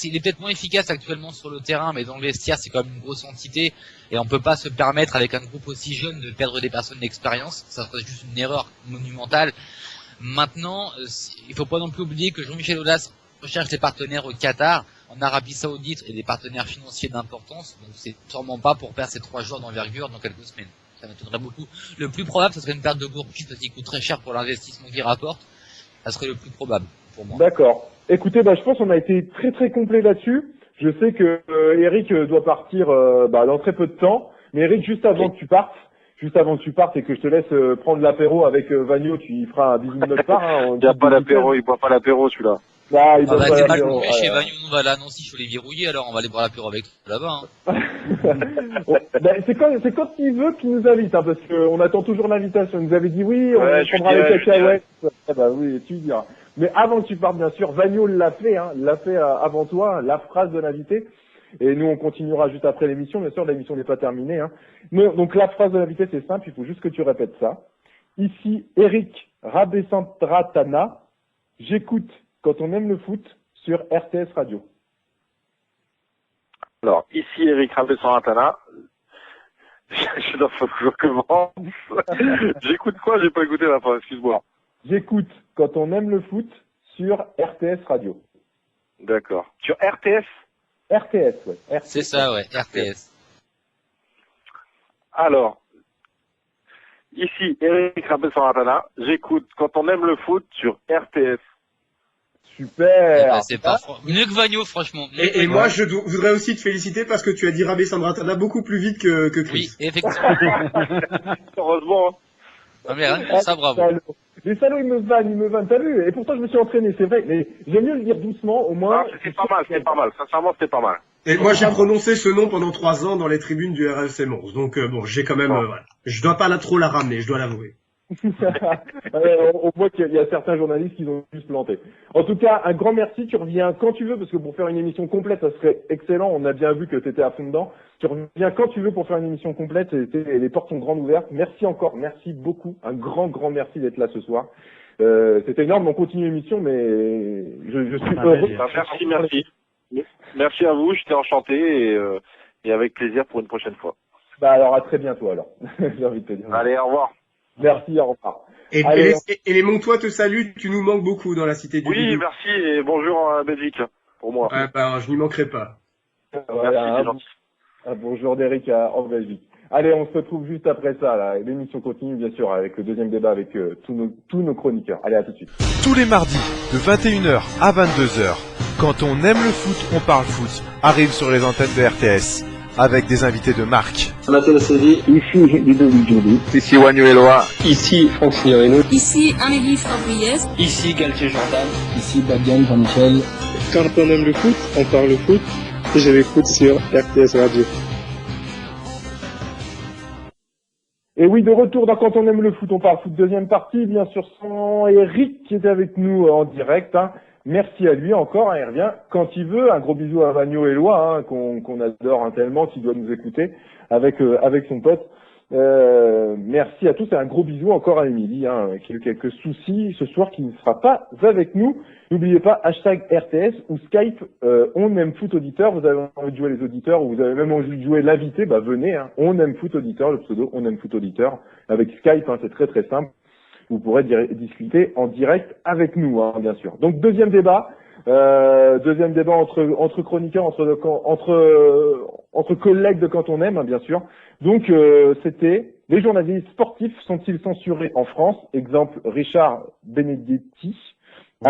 [SPEAKER 7] Il est peut-être moins efficace actuellement sur le terrain, mais dans le vestiaire, c'est quand même une grosse entité, et on peut pas se permettre, avec un groupe aussi jeune, de perdre des personnes d'expérience. Ça serait juste une erreur monumentale. Maintenant, il faut pas non plus oublier que Jean-Michel Aulas recherche des partenaires au Qatar, en Arabie Saoudite, et des partenaires financiers d'importance, donc c'est sûrement pas pour perdre ces 3 joueurs d'envergure dans quelques semaines. Ça m'étonnerait beaucoup. Le plus probable, ce serait une perte de Gourcuff parce qu'il coûte très cher pour l'investissement qu'il rapporte. Ça serait le plus probable pour moi.
[SPEAKER 3] D'accord. Écoutez, je pense qu'on a été très très complet là-dessus. Je sais que Eric doit partir dans très peu de temps. Mais Eric, juste avant que tu partes et que je te laisse prendre l'apéro avec Vagno, tu y feras un bisou de notre part. Hein,
[SPEAKER 6] Il boit pas l'apéro celui-là.
[SPEAKER 3] Ah, il
[SPEAKER 7] On
[SPEAKER 3] boit
[SPEAKER 7] va
[SPEAKER 3] pas
[SPEAKER 7] être mal
[SPEAKER 3] l'apéro.
[SPEAKER 7] tombé chez Vagnon, on va l'annoncer, il faut les verrouiller, alors on va aller boire l'apéro avec là-bas. Hein.
[SPEAKER 3] C'est quand il veut qu'il nous invite, hein, parce qu'on attend toujours l'invitation. Il nous avait dit oui, on prendra les cacahuètes. Oui, tu diras. Mais avant que tu partes, bien sûr, Vagno l'a fait avant toi, la phrase de l'invité. Et nous, on continuera juste après l'émission. Bien sûr, l'émission n'est pas terminée. Hein. Donc, la phrase de l'invité, c'est simple. Il faut juste que tu répètes ça. Ici, Eric Rabesandratana. J'écoute quand on aime le foot sur RTS Radio.
[SPEAKER 6] Alors, ici Eric Rabesandratana. Je recommence. J'écoute quoi? J'ai pas écouté la fin, excuse-moi.
[SPEAKER 3] J'écoute quand on aime le foot sur RTS Radio.
[SPEAKER 6] D'accord. Sur RTS?
[SPEAKER 3] RTS, ouais. RTS.
[SPEAKER 7] C'est ça, ouais, RTS.
[SPEAKER 6] Alors, ici Eric Rabesandratana. J'écoute quand on aime le foot sur RTS.
[SPEAKER 3] Super.
[SPEAKER 7] C'est pas mieux que Vagno, franchement.
[SPEAKER 5] Et moi, je voudrais aussi te féliciter parce que tu as dit Rabesandratana beaucoup plus vite que Chris.
[SPEAKER 7] Oui, effectivement.
[SPEAKER 6] Heureusement.
[SPEAKER 7] Non mais rien que ça, bravo.
[SPEAKER 3] Les salauds, ils me vannent, t'as vu? Et pourtant, je me suis entraîné, c'est vrai. Mais j'aime mieux le dire doucement, au moins.
[SPEAKER 6] C'était pas mal. Sincèrement, c'était pas mal.
[SPEAKER 5] Et moi, j'ai prononcé ce nom pendant 3 ans dans les tribunes du RFC Mons. Donc, j'ai quand même, voilà. Je dois pas trop la ramener, je dois l'avouer.
[SPEAKER 3] On voit qu'il y a certains journalistes qui ont dû se planter. En tout cas, un grand merci. Tu reviens quand tu veux, parce que pour faire une émission complète, ça serait excellent. On a bien vu que tu étais à fond dedans. Tu reviens quand tu veux pour faire une émission complète. Et les portes sont grandes ouvertes. Merci encore. Merci beaucoup. Un grand merci d'être là ce soir. C'était énorme. On continue l'émission, mais je suis heureux.
[SPEAKER 6] Merci. Merci à vous. J'étais enchanté et avec plaisir pour une prochaine fois.
[SPEAKER 3] Alors, à très bientôt, alors. J'ai envie de te dire.
[SPEAKER 6] Allez, au revoir.
[SPEAKER 3] Merci, au revoir.
[SPEAKER 5] Et les Montois te saluent, tu nous manques beaucoup dans la cité du
[SPEAKER 6] Oui, merci et bonjour à Belgique pour moi.
[SPEAKER 5] Je n'y manquerai pas.
[SPEAKER 3] Voilà,
[SPEAKER 6] merci, c'est gentil.
[SPEAKER 3] Un bonjour d'Eric en Belgique. Allez, on se retrouve juste après ça, là. L'émission continue, bien sûr, avec le deuxième débat avec tous nos chroniqueurs. Allez, à tout de suite.
[SPEAKER 2] Tous les mardis, de 21h à 22h, quand on aime le foot, on parle foot, arrive sur les antennes de RTS. Avec des invités de marque.
[SPEAKER 8] Mathieu Sévi, ici Ludovic Joly.
[SPEAKER 6] Ici Wagno Eloi.
[SPEAKER 8] Ici Franck Signorino.
[SPEAKER 9] Ici Amélie Fabriès.
[SPEAKER 8] Ici Galtier Jordan.
[SPEAKER 10] Ici Babian Jean-Michel.
[SPEAKER 11] Quand on aime le foot, on parle le foot. Et je l'écoute sur RTS Radio.
[SPEAKER 3] Et oui, de retour dans Quand on aime le foot, on parle foot, deuxième partie, bien sûr, sans Eric qui est avec nous en direct. Hein. Merci à lui encore, il revient quand il veut. Un gros bisou à Vagno Eloi, qu'on adore tellement, qui doit nous écouter avec son pote. Merci à tous et un gros bisou encore à Émilie, qui a eu quelques soucis ce soir, qui ne sera pas avec nous. N'oubliez pas, hashtag RTS ou Skype, on aime foot auditeur. Vous avez envie de jouer les auditeurs ou vous avez même envie de jouer l'invité, venez. On aime foot auditeur, le pseudo, on aime foot auditeur. Avec Skype, c'est très très simple. Vous pourrez discuter en direct avec nous, bien sûr. Donc deuxième débat entre chroniqueurs, entre collègues de Quand on aime, bien sûr. Donc c'était les journalistes sportifs sont-ils censurés en France? Exemple Richard Benedetti. Je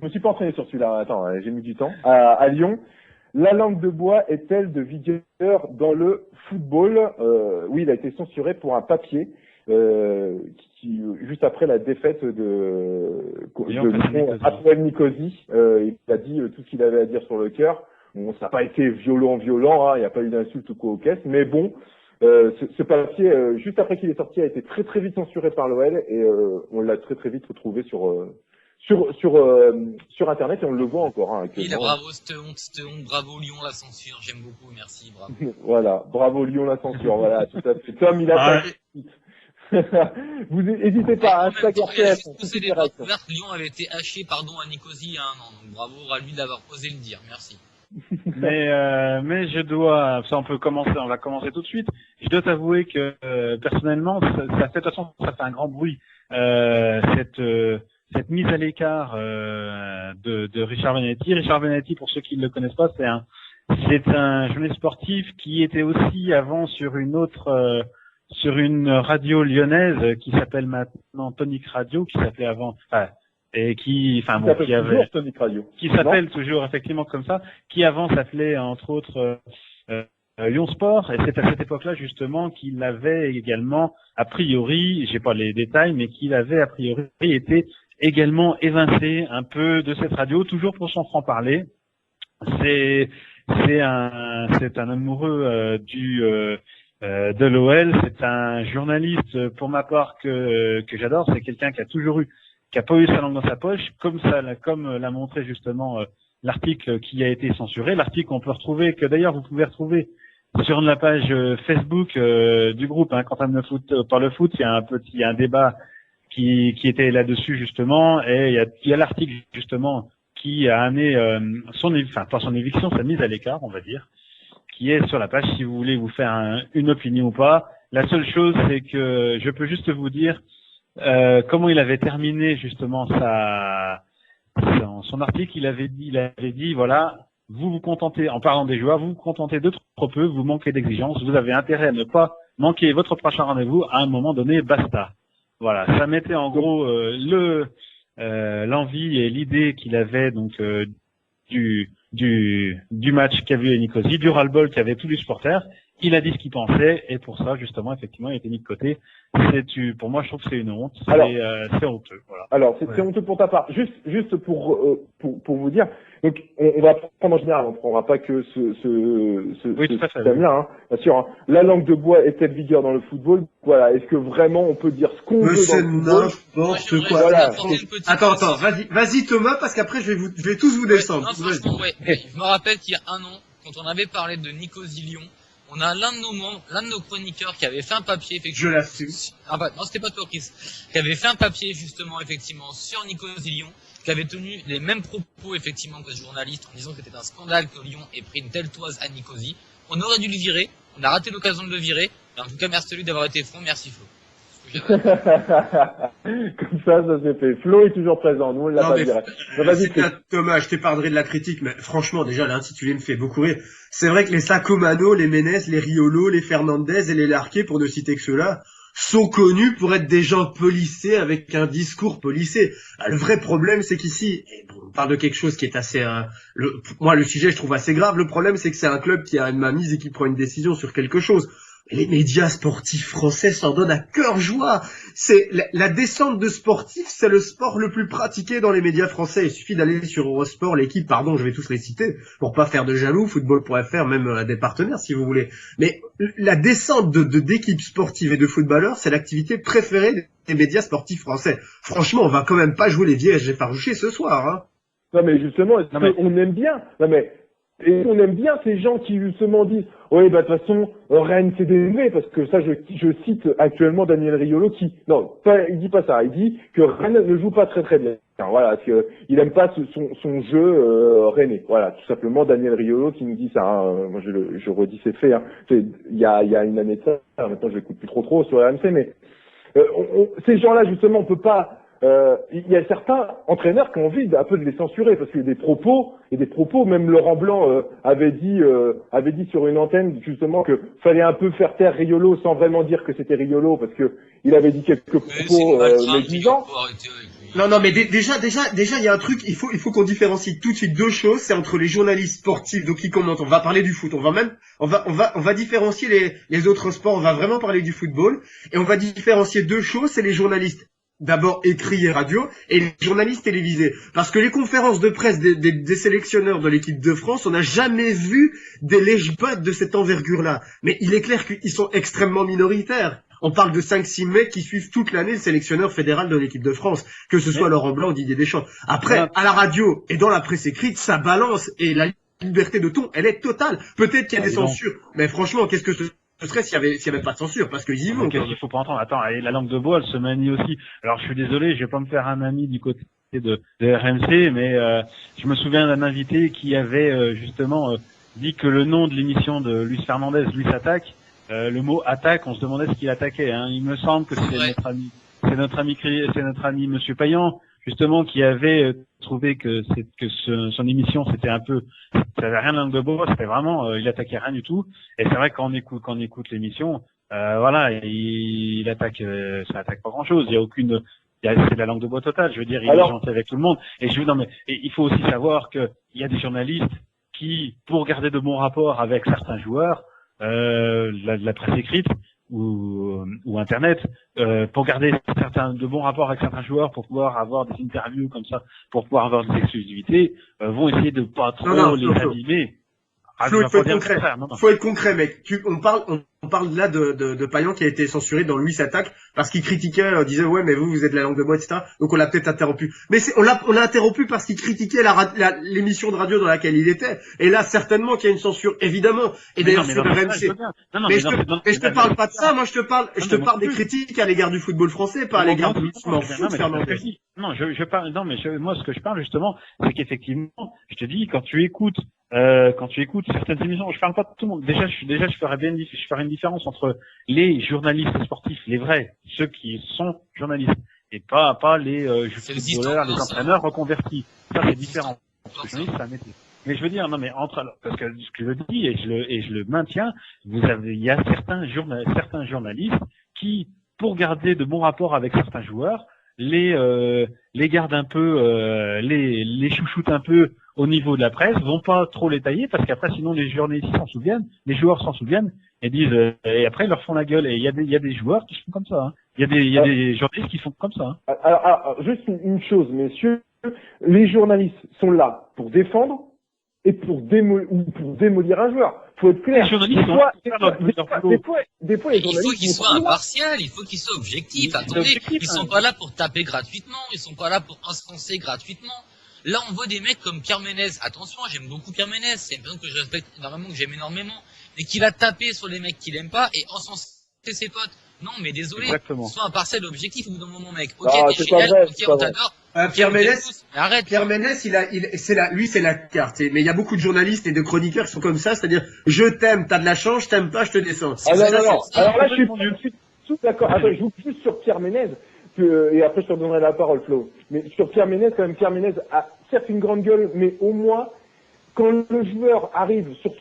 [SPEAKER 3] me suis pas entraîné sur celui-là. Attends, j'ai mis du temps. À Lyon. La langue de bois est-elle de vigueur dans le football? Oui, il a été censuré pour un papier. Qui juste après la défaite de Apoel Nicosie, il a dit tout ce qu'il avait à dire sur le cœur. Bon, ça n'a pas été violent, il n'y a pas eu d'insulte ou quoi aux caisses, mais bon, ce papier, juste après qu'il est sorti, a été très très vite censuré par l'OL et on l'a très très vite retrouvé sur sur Internet et on le voit encore. Hein,
[SPEAKER 7] oui, bravo, cette honte, bravo Lyon la censure, j'aime beaucoup, merci, bravo.
[SPEAKER 3] Voilà, bravo Lyon la censure, voilà, tout à fait. Tom, il a Vous n'hésitez pas à hashtag RTS.
[SPEAKER 7] Lyon avait été haché, pardon, à Nicosie il y a 1 an, donc bravo à lui d'avoir osé le dire, merci.
[SPEAKER 4] Mais je dois, ça on va commencer tout de suite. Je dois t'avouer que personnellement, ça fait de toute façon, ça fait un grand bruit cette mise à l'écart de Richard Vanetti. Richard Vanetti, pour ceux qui ne le connaissent pas, c'est un journaliste sportif qui était aussi avant sur une radio lyonnaise qui s'appelle maintenant Tonic Radio, qui s'appelait avant, qui s'appelle toujours effectivement comme ça, qui avant s'appelait entre autres Lyon Sport, et c'est à cette époque-là justement qu'il avait également, a priori, j'ai pas les détails, mais qu'il avait a priori été également évincé un peu de cette radio, toujours pour son franc-parler. C'est un amoureux de l'OL, c'est un journaliste pour ma part que j'adore, c'est quelqu'un qui a pas eu sa langue dans sa poche, comme l'a montré justement l'article qui a été censuré. L'article on peut retrouver, que d'ailleurs vous pouvez retrouver sur la page Facebook du groupe, hein, Quand on aime le foot par le foot, il y a un débat qui était là-dessus justement, et il y a l'article justement qui a amené pas son éviction, sa mise à l'écart, on va dire, qui est sur la page si vous voulez vous faire une opinion ou pas. La seule chose, c'est que je peux juste vous dire comment il avait terminé justement son article. Il avait dit voilà, vous vous contentez, en parlant des joueurs, vous vous contentez de trop peu, vous manquez d'exigence, vous avez intérêt à ne pas manquer votre prochain rendez-vous, à un moment donné, basta. Voilà, ça mettait en gros l'envie et l'idée qu'il avait donc du match qu'a vu Nicosie, du ras-le-bol qu'avait tous les supporters. Il a dit ce qu'il pensait, et pour ça, justement, effectivement, il a été mis de côté. Pour moi, je trouve que c'est une honte. C'est honteux. Voilà.
[SPEAKER 3] Alors, c'est honteux pour ta part. Juste pour vous dire, donc, on va prendre en général, on prendra pas que ce thème-là, hein, bien sûr. Hein. La langue de bois est elle vigueur dans le football? Voilà. Est-ce que vraiment on peut dire ce qu'on veut dans le football?
[SPEAKER 5] N'importe quoi. Voilà. Attends, vas-y Thomas, parce qu'après je vais tous vous descendre.
[SPEAKER 7] Non, franchement, je me rappelle qu'il y a 1 an, quand on avait parlé de Nicosie-Lyon, on a l'un de nos chroniqueurs qui avait fait un papier, effectivement.
[SPEAKER 5] Je l'assume.
[SPEAKER 7] Non, c'était pas toi, Chris. Qui avait fait un papier, justement, effectivement, sur Nicosie-Lyon, qui avait tenu les mêmes propos, effectivement, que ce journaliste, en disant que c'était un scandale que Lyon ait pris une telle toise à Nicosie. On aurait dû le virer. On a raté l'occasion de le virer. Et en tout cas, merci à lui d'avoir été franc. Merci, Flo.
[SPEAKER 3] Comme ça s'est fait. Flo est toujours présent. Nous, on l'a pas viré.
[SPEAKER 5] Thomas, je t'épargnerai de la critique, mais franchement, déjà, l'intitulé me fait beaucoup rire. C'est vrai que les Sacomano, les Ménès, les Riolo, les Fernandez et les Larquet, pour ne citer que ceux-là, sont connus pour être des gens policés avec un discours policé. Le vrai problème, c'est qu'ici, on parle de quelque chose qui est assez... moi, le sujet, je trouve assez grave. Le problème, c'est que c'est un club qui a une mainmise et qui prend une décision sur quelque chose. Les médias sportifs français s'en donnent à cœur joie. C'est la descente de sportifs, c'est le sport le plus pratiqué dans les médias français. Il suffit d'aller sur Eurosport, l'équipe, pardon, je vais tous les citer, pour pas faire de jaloux, football.fr, même des partenaires si vous voulez. Mais la descente d'équipes sportives et de footballeurs, c'est l'activité préférée des médias sportifs français. Franchement, on va quand même pas jouer les vierges effarouchées ce soir, hein.
[SPEAKER 3] Non mais justement, on aime bien. Et on aime bien ces gens qui justement disent oui, de toute façon, Rennes s'est délevé, parce que ça, je cite actuellement Daniel Riolo il dit pas ça, il dit que Rennes ne joue pas très très bien. Voilà, parce que il aime pas son jeu rennais. Voilà, tout simplement Daniel Riolo qui nous dit ça. Hein. Moi, je redis ses faits. Hein. Il y a une année de ça. Maintenant, je l'écoute plus trop sur RMC, mais ces gens-là, justement, on peut pas. Il y a certains entraîneurs qui ont envie un peu de les censurer parce qu'il y a des propos, même Laurent Blanc avait dit sur une antenne justement que fallait un peu faire taire Riolo sans vraiment dire que c'était Riolo parce que il avait dit quelques propos médisants.
[SPEAKER 5] Non, mais déjà, il y a un truc, il faut qu'on différencie tout de suite 2 choses, c'est entre les journalistes sportifs, donc qui commentent, on va parler du foot, on va différencier les autres sports, on va vraiment parler du football, et on va différencier 2 choses, c'est les journalistes d'abord écrit et radio, et les journalistes télévisés. Parce que les conférences de presse des sélectionneurs de l'équipe de France, on n'a jamais vu des lèche-bottes de cette envergure-là. Mais il est clair qu'ils sont extrêmement minoritaires. On parle de 5-6 mecs qui suivent toute l'année le sélectionneur fédéral de l'équipe de France, que ce soit Laurent Blanc ou Didier Deschamps. Après, à la radio et dans la presse écrite, ça balance et la liberté de ton, elle est totale. Peut-être qu'il y a des censures, mais franchement, qu'est-ce que ce serait s'il y avait pas de censure, parce qu'ils y vont.
[SPEAKER 4] Il faut pas entendre. Attends, et la langue de bois, elle se manie aussi. Alors, je suis désolé, je vais pas me faire un ami du côté de RMC, mais je me souviens d'un invité qui avait justement dit que le nom de l'émission de Luis Fernandez, Luis Attaque, le mot attaque, on se demandait ce qu'il attaquait. Hein. Il me semble que c'est notre ami Monsieur Payan, justement, qui avait trouvé que son émission c'était un peu, ça avait rien de langue de bois, c'était vraiment, il attaquait rien du tout. Et c'est vrai quand on écoute l'émission, voilà, il attaque, ça attaque pas grand chose. Il y a aucune, c'est la langue de bois totale. Je veux dire, il est gentil avec tout le monde. Et il faut aussi savoir que il y a des journalistes qui, pour garder de bons rapports avec certains joueurs, la presse écrite ou internet, pour garder de bons rapports avec certains joueurs, pour pouvoir avoir des interviews comme ça, pour pouvoir avoir des exclusivités, vont essayer de pas trop les abîmer.
[SPEAKER 5] Flo, il faut être concret, mec. On parle là de Payan qui a été censuré dans Luis Attaque parce qu'il critiquait, disait ouais mais vous êtes de la langue de bois, etc. Donc on l'a peut-être interrompu. Mais on l'a interrompu parce qu'il critiquait l'émission de radio dans laquelle il était. Et là certainement qu'il y a une censure, évidemment. Et d'ailleurs sur le RMC. Mais je te parle pas de ça. Moi je te parle des critiques à l'égard du football français, pas à l'égard du football.
[SPEAKER 4] Moi ce que je parle justement, c'est qu'effectivement, je te dis quand tu écoutes certaines émissions, je parle pas de tout le monde. Déjà, je ferais une différence entre les journalistes sportifs, les vrais, ceux qui sont journalistes, et pas les footballeurs, les entraîneurs reconvertis. Ça, c'est différent. Journaliste, c'est un métier. Mais je veux dire, parce que ce que je dis et je le maintiens, il y a certains journalistes qui, pour garder de bons rapports avec certains joueurs, les gardent un peu, les chouchoutent un peu au niveau de la presse, vont pas trop les tailler parce qu'après sinon les journalistes s'en souviennent, les joueurs s'en souviennent et disent et après ils leur font la gueule. Et il y a des joueurs qui font comme ça. Hein. Il y a des journalistes qui font comme ça. Hein.
[SPEAKER 3] Alors juste une chose, messieurs, les journalistes sont là pour défendre et pour démolir un joueur. Faut être clair.
[SPEAKER 7] Les journalistes des fois, les journalistes il faut qu'ils soient impartials, il faut qu'ils soient objectifs. Attendez, ils sont pas là pour taper gratuitement, ils sont pas là pour enfoncer gratuitement. Là, on voit des mecs comme Pierre Ménez. Attention, j'aime beaucoup Pierre Ménez. C'est une personne que je respecte énormément, que j'aime énormément. Mais qui va taper sur les mecs qu'il aime pas et encenser ses potes. Non, mais désolé.
[SPEAKER 4] Exactement.
[SPEAKER 7] Sois impartial objectif au bout d'un moment, mec. Ok, t'es génial. Ok, on t'adore.
[SPEAKER 5] Pierre Ménez,
[SPEAKER 7] arrête.
[SPEAKER 5] Pierre Ménez, c'est la carte. Mais il y a beaucoup de journalistes et de chroniqueurs qui sont comme ça. C'est-à-dire, je t'aime, t'as de la chance, je t'aime pas, je te descends.
[SPEAKER 3] Non. Alors là, je suis tout d'accord. Attends, je vous plus sur Pierre Ménez. Et après je te redonnerai la parole, Flo. Mais sur Pierre Ménez, quand même, Pierre Ménez a certes une grande gueule, mais au moins, quand le joueur arrive sur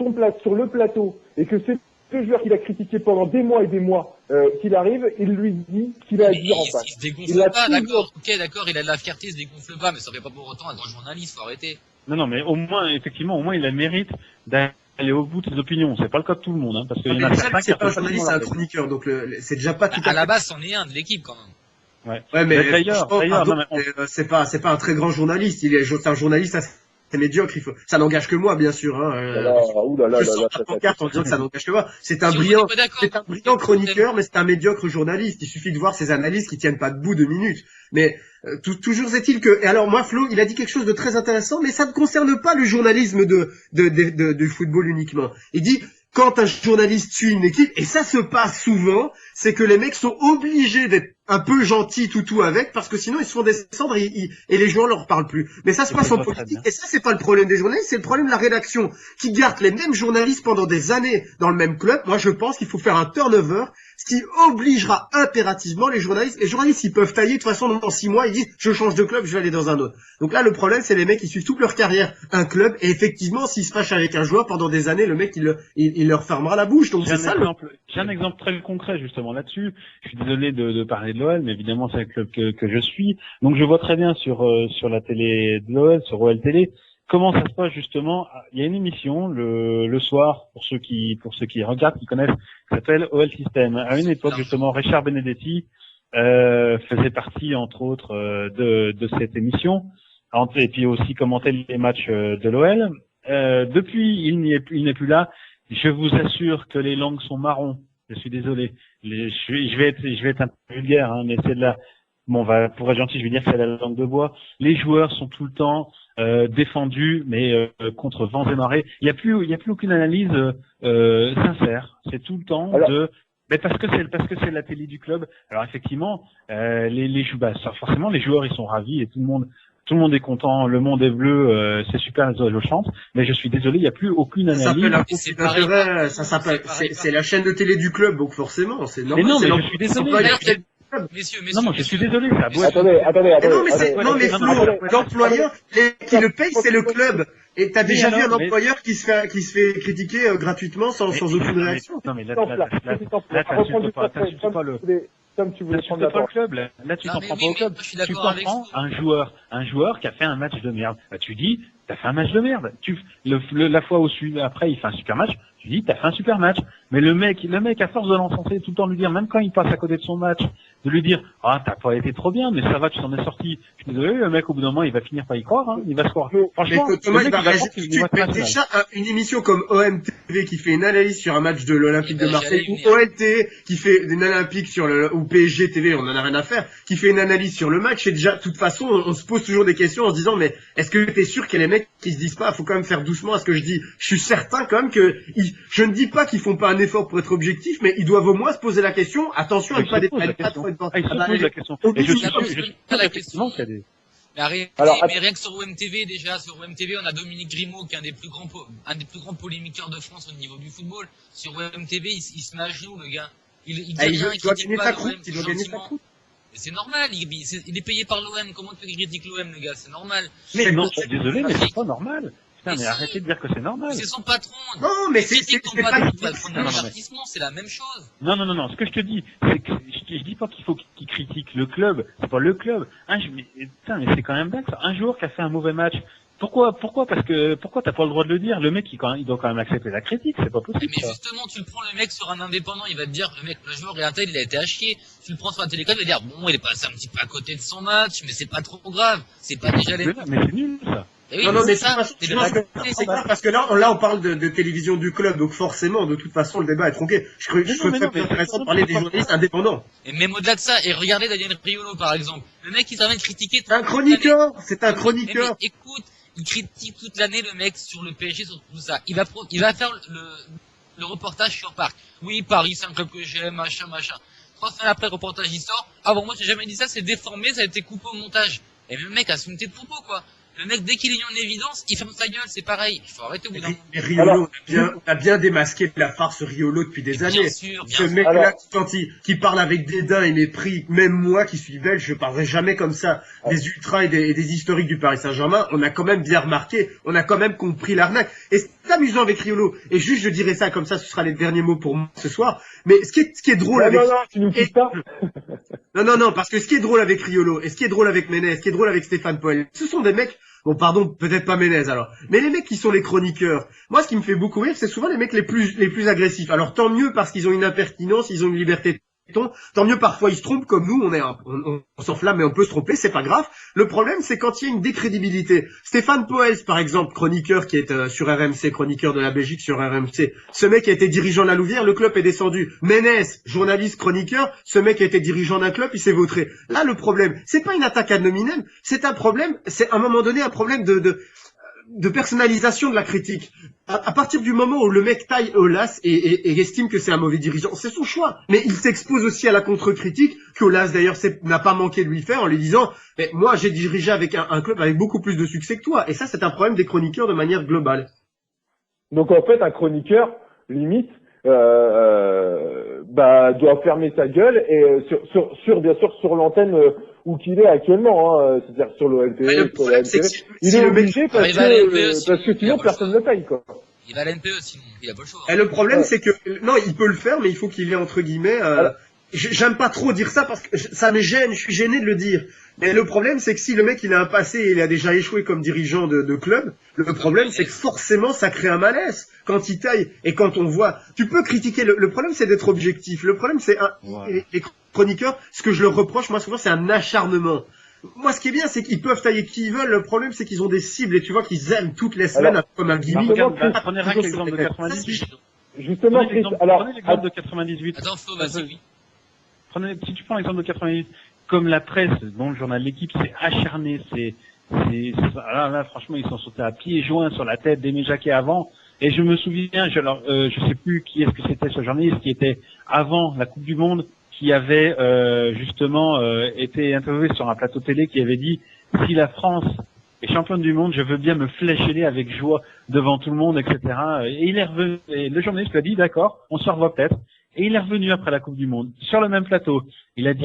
[SPEAKER 3] le plateau, et que c'est le joueur qu'il a critiqué pendant des mois et des mois, qu'il arrive, il lui dit qu'il a à dire en face.
[SPEAKER 7] Il se dégonfle pas, d'accord. Ok, d'accord, il a de la fierté, il se dégonfle pas, mais ça fait pas pour autant un grand journaliste, faut arrêter.
[SPEAKER 4] Non, mais au moins, il a le mérite d'aller au bout de ses opinions. C'est pas le cas de tout le monde, hein, parce qu'il y en a certains qui
[SPEAKER 5] c'est pas un journaliste, c'est un chroniqueur, donc c'est déjà pas tout à fait.
[SPEAKER 7] À la base, c'en est un de l'équipe, quand même.
[SPEAKER 5] Ouais, mais d'ailleurs, c'est pas un très grand journaliste. C'est un journaliste assez médiocre. Ça n'engage que moi, bien sûr. Je sors la pancarte en disant que ça n'engage que moi. C'est un brillant chroniqueur, mais c'est un médiocre journaliste. Il suffit de voir ses analyses qui tiennent pas debout 2 minutes. Mais toujours est-il que. Et alors moi, Flo, il a dit quelque chose de très intéressant, mais ça ne concerne pas le journalisme du football uniquement. Il dit. Quand un journaliste suit une équipe, et ça se passe souvent, c'est que les mecs sont obligés d'être un peu gentils toutou avec, parce que sinon ils se font descendre et les joueurs leur parlent plus. Mais ça se passe en politique, et ça c'est pas le problème des journalistes, c'est le problème de la rédaction, qui garde les mêmes journalistes pendant des années dans le même club. Moi je pense qu'il faut faire un turnover, ce qui obligera impérativement les journalistes. Les journalistes ils peuvent tailler, de toute façon dans 6 mois, ils disent je change de club, je vais aller dans un autre. Donc là le problème c'est les mecs qui suivent toute leur carrière un club, et effectivement s'ils se fâchent avec un joueur pendant des années, le mec il leur fermera la bouche. Donc
[SPEAKER 4] j'ai un exemple très concret justement là-dessus. Je suis désolé de parler de l'OL, mais évidemment c'est un club que je suis. Donc je vois très bien sur la télé de l'OL, sur OL Télé, comment ça se passe justement. Il y a une émission le soir pour ceux qui regardent, qui connaissent, qui s'appelle OL System. À une époque justement, Richard Benedetti faisait partie entre autres de cette émission, et puis aussi commentait les matchs de l'OL. Depuis il n'est plus là. Je vous assure que les langues sont marrons. Je suis désolé. je vais être un peu vulgaire, hein, mais c'est de la, bon, pour être gentil, je vais dire que c'est la langue de bois. Les joueurs sont tout le temps défendus, mais contre vents et marées. Il y a plus aucune analyse sincère. C'est tout le temps mais parce que c'est la télé du club. Alors effectivement, forcément les joueurs ils sont ravis et tout le monde est content, le monde est bleu, c'est super, les oiseaux chantent, mais je suis désolé, il n'y a plus aucune analyse.
[SPEAKER 5] C'est la chaîne de télé du club, donc forcément, c'est normal.
[SPEAKER 4] Mais non, mais je suis désolé.
[SPEAKER 7] Messieurs,
[SPEAKER 4] non, je suis désolé, ça a beau
[SPEAKER 3] Attendez.
[SPEAKER 5] Mais l'employeur qui le paye, c'est le club. Et t'as déjà vu un employeur qui se fait critiquer gratuitement sans aucune réaction.
[SPEAKER 4] Non, mais là, t'insultes pas le...
[SPEAKER 3] Tom, tu voulais prendre
[SPEAKER 4] la parole. Club, là, tu t'en prends pas au club. Tu t'en prends un joueur qui a fait un match de merde. Bah, tu dis, t'as fait un match de merde. La fois après, il fait un super match. Tu dis, t'as fait un super match. Mais le mec, à force de l'enfoncer, tout le temps lui dire, même quand il passe à côté de son match, de lui dire, ah, t'as pas été trop bien, mais ça va, tu t'en es sorti. Je suis désolé, le mec, au bout d'un moment, il va finir par y croire, hein. Il va se croire. Franchement,
[SPEAKER 5] Thomas, déjà, une émission comme OMTV qui fait une analyse sur un match de l'Olympique de Marseille, ou OLT qui fait une Olympique ou PSG TV, on en a rien à faire, qui fait une analyse sur le match, et déjà, de toute façon, on se pose toujours des questions en se disant, mais est-ce que t'es sûr qu'il y a les mecs qui se disent pas, faut quand même faire doucement à ce que je dis. Je suis certain quand même que, je ne dis pas qu'ils font pas un effort pour être objectifs, mais ils doivent au moins se poser la question, attention à ne pas détailler.
[SPEAKER 4] La question. Et je suis effectivement qu'il y a des...
[SPEAKER 7] Mais rien que sur OMTV, déjà, sur OMTV, on a Dominique Grimaud, qui est un des plus grands polémiqueurs de France au niveau du football. Sur OMTV, il se met à genoux, le gars. Il
[SPEAKER 5] doit gagner sa croûte,
[SPEAKER 7] c'est normal, il est payé par l'OM, comment tu critiques l'OM, le gars, c'est normal.
[SPEAKER 4] Mais non, je suis désolé, mais c'est pas normal. Putain, mais arrêtez de dire que c'est normal.
[SPEAKER 7] C'est son patron.
[SPEAKER 5] Non, mais c'est
[SPEAKER 7] pas le patron de l'avertissement, c'est la même chose.
[SPEAKER 4] Non, ce que je te dis, c'est que je dis pas qu'il faut qu'il critique le club, c'est pas le club. Putain, mais c'est quand même dingue ça. Un joueur qui a fait un mauvais match, pourquoi t'as pas le droit de le dire? Le mec, il doit quand même accepter la critique, c'est pas possible.
[SPEAKER 7] Mais justement, tu le prends le mec sur un indépendant, il va te dire, le joueur, il a été à chier. Tu le prends sur la télécom, il va dire, bon, il est passé un petit peu à côté de son match, mais c'est pas trop grave. C'est pas déjà les...
[SPEAKER 4] Mais c'est nul, ça.
[SPEAKER 7] Oui,
[SPEAKER 5] non, mais c'est clair parce que là, on parle de télévision du club, donc forcément, de toute façon, le débat est tronqué. Je trouve ça intéressant de parler des journalistes indépendants.
[SPEAKER 7] Et même au-delà de ça, et regardez Daniel Riolo, par exemple. Le mec, il s'en vient de critiquer
[SPEAKER 5] c'est un chroniqueur.
[SPEAKER 7] Mais écoute, il critique toute l'année le mec sur le PSG, sur tout ça. Il va faire le reportage sur Parc. Oui, Paris, c'est un club que j'aime, machin. 3 semaines après, le reportage, il sort. Ah bon, moi, j'ai jamais dit ça, c'est déformé, ça a été coupé au montage. Et le mec assume tes propos, quoi. Le mec, dès qu'il est en évidence, il ferme sa gueule, c'est pareil. Il faut arrêter au bout d'un moment.
[SPEAKER 5] Riolo, on a bien démasqué la farce Riolo depuis des années. Ce mec-là, qui parle avec dédain et mépris, même moi qui suis belge, je parlerai jamais comme ça. Des ultras et des historiques du Paris Saint-Germain, on a quand même bien remarqué, on a quand même compris l'arnaque. Et c'est amusant avec Riolo. Et juste, je dirais ça comme ça, ce sera les derniers mots pour moi ce soir. Mais ce qui est drôle avec...
[SPEAKER 3] Non, tu nous quittes pas.
[SPEAKER 5] Non, parce que ce qui est drôle avec Riolo, et ce qui est drôle avec Ménez, ce qui est drôle avec Stéphane Poel, ce sont des mecs... Bon, pardon, peut-être pas Ménez alors. Mais les mecs qui sont les chroniqueurs, moi ce qui me fait beaucoup rire, c'est souvent les mecs les plus agressifs. Alors tant mieux parce qu'ils ont une impertinence, ils ont une liberté de ton, tant mieux parfois ils se trompent comme nous, on s'enflamme mais on peut se tromper, c'est pas grave. Le problème c'est quand il y a une décrédibilité. Stéphane Poels par exemple, chroniqueur qui est sur RMC, chroniqueur de la Belgique sur RMC, ce mec a été dirigeant de la Louvière, le club est descendu. Ménès, journaliste, chroniqueur, ce mec a été dirigeant d'un club, il s'est vautré. Là le problème, c'est pas une attaque ad hominem, c'est un problème, c'est à un moment donné un problème de personnalisation de la critique. À partir du moment où le mec taille Aulas et estime que c'est un mauvais dirigeant, c'est son choix. Mais il s'expose aussi à la contre-critique, qu'Aulas d'ailleurs n'a pas manqué de lui faire en lui disant « Mais moi j'ai dirigé avec un club avec beaucoup plus de succès que toi. » Et ça c'est un problème des chroniqueurs de manière globale.
[SPEAKER 3] Donc en fait un chroniqueur, limite, doit fermer sa gueule et bien sûr sur l'antenne où qu'il est actuellement, hein, c'est-à-dire sur l'OLT, sur la LTV. Il est obligé parce que sinon personne ne paye, quoi.
[SPEAKER 7] Il va à l'NPE sinon, il a pas le choix.
[SPEAKER 5] Et le problème c'est que non, il peut le faire, mais il faut qu'il ait entre guillemets. J'aime pas trop dire ça parce que ça me gêne, je suis gêné de le dire. Mais le problème, c'est que si le mec il a un passé et il a déjà échoué comme dirigeant de club, le problème c'est que forcément ça crée un malaise quand il taille et quand on voit. Tu peux critiquer, le problème c'est d'être objectif. Le problème c'est les chroniqueurs, ce que je leur reproche moi souvent c'est un acharnement. Moi ce qui est bien c'est qu'ils peuvent tailler qui ils veulent, le problème c'est qu'ils ont des cibles et tu vois qu'ils aiment toutes les semaines comme un gimmick.
[SPEAKER 4] Prenez l'exemple de 98.
[SPEAKER 3] Justement, Chris,
[SPEAKER 4] prenez l'exemple de 98.
[SPEAKER 7] Attends, Flo, vas-y, oui.
[SPEAKER 4] Si tu prends l'exemple de 88, comme la presse, dont le journal L'équipe s'est acharné, là, franchement, ils sont sautés à pieds joints sur la tête d'Aimé Jacquet avant. Et je me souviens, je sais plus qui est-ce que c'était ce journaliste qui était avant la Coupe du Monde, qui avait justement été interviewé sur un plateau télé, qui avait dit si la France est championne du monde, je veux bien me flageller avec joie devant tout le monde, etc. Et il est revenu, et le journaliste lui a dit d'accord, on se revoit peut-être. Et il est revenu après la Coupe du Monde, sur le même plateau. Il a dit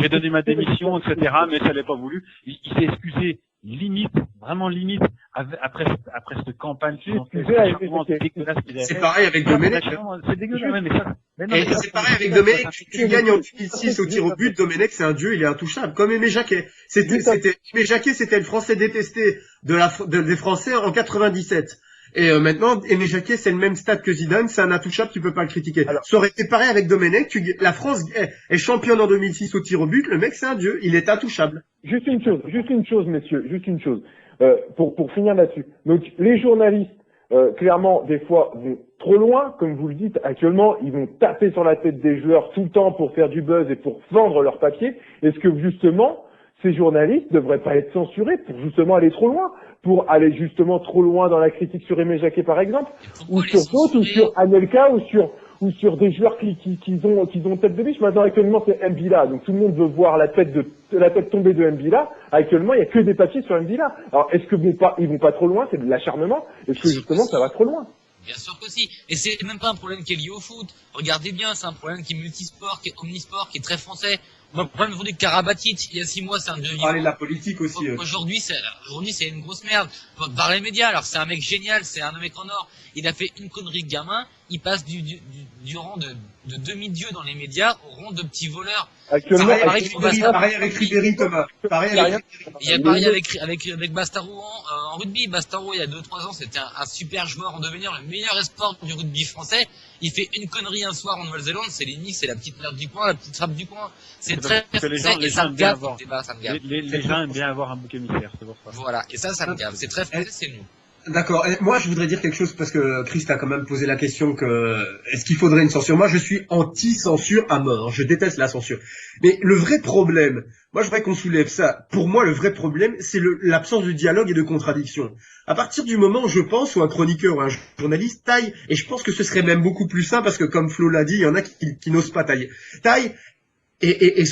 [SPEAKER 4] j'ai donné ma démission, etc. Mais ça l'avait pas voulu. Il s'est excusé limite, vraiment limite, après cette campagne.
[SPEAKER 5] C'est pareil avec Domenech.
[SPEAKER 4] C'est dégueulasse,
[SPEAKER 5] c'est pareil avec Domenech. Tu gagnes en 2006 au tir au but. Domenech, c'est un dieu, il est intouchable. Comme Aimé Jacquet. Aimé Jacquet, c'était le Français détesté des Français en 97. Et maintenant, Aimé Jacquet, c'est le même stade que Zidane, c'est un intouchable, tu peux pas le critiquer. Alors, ça aurait été pareil avec Domenech, la France est championne en 2006 au tir au but, le mec c'est un dieu, il est intouchable.
[SPEAKER 3] Juste une chose, messieurs, pour finir là-dessus. Donc, les journalistes, clairement, des fois, vont trop loin, comme vous le dites, actuellement, ils vont taper sur la tête des joueurs tout le temps pour faire du buzz et pour vendre leur papier. Est-ce que, justement, ces journalistes devraient pas être censurés pour justement aller trop loin, pour aller justement trop loin dans la critique sur Aimé Jacquet par exemple, ou sur d'autres, ou sur Anelka, ou sur des joueurs qui ont tête de biche. Maintenant actuellement c'est Mbila, donc tout le monde veut voir la tête tombée de Mbila. Actuellement il y a que des papiers sur Mbila. Alors est-ce que ils vont pas trop loin, c'est de l'acharnement? Est-ce que justement ça va trop loin?
[SPEAKER 7] Bien sûr que si. Et c'est même pas un problème qui est lié au foot. Regardez bien, c'est un problème qui est multisport, qui est omnisport, qui est très français. Le problème aujourd'hui de Karabatic, il y a 6 mois, c'est un devenir.
[SPEAKER 5] Parler de la politique aussi.
[SPEAKER 7] Aujourd'hui, c'est une grosse merde. Par les médias, alors c'est un mec génial, c'est un mec en or. Il a fait une connerie de gamin, il passe du rang de demi-dieu dans les médias au rang de petit voleur.
[SPEAKER 5] Actuellement, pareil avec Ribéry, Thomas.
[SPEAKER 7] Il y a pareil avec Bastarouan en rugby. Bastarouan, il y a 2-3 ans, c'était un super joueur en devenir, le meilleur espoir du rugby français. Il fait une connerie un soir en Nouvelle-Zélande, c'est l'ennemi, c'est la petite merde du coin, la petite trappe du coin. C'est très français et ça me gave.
[SPEAKER 4] Les gens aiment bien avoir un bouc émissaire, c'est pour ça.
[SPEAKER 7] Voilà, et ça me gave. C'est très français, c'est nous.
[SPEAKER 5] D'accord. Moi, je voudrais dire quelque chose parce que Chris a quand même posé la question est-ce qu'il faudrait une censure? Moi, je suis anti-censure à mort. Je déteste la censure. Mais le vrai problème, moi, je voudrais qu'on soulève ça. Pour moi, le vrai problème, c'est l'absence de dialogue et de contradiction. À partir du moment où je pense, où un chroniqueur ou un journaliste taille, et je pense que ce serait même beaucoup plus simple parce que comme Flo l'a dit, il y en a qui n'osent pas tailler. Taille, et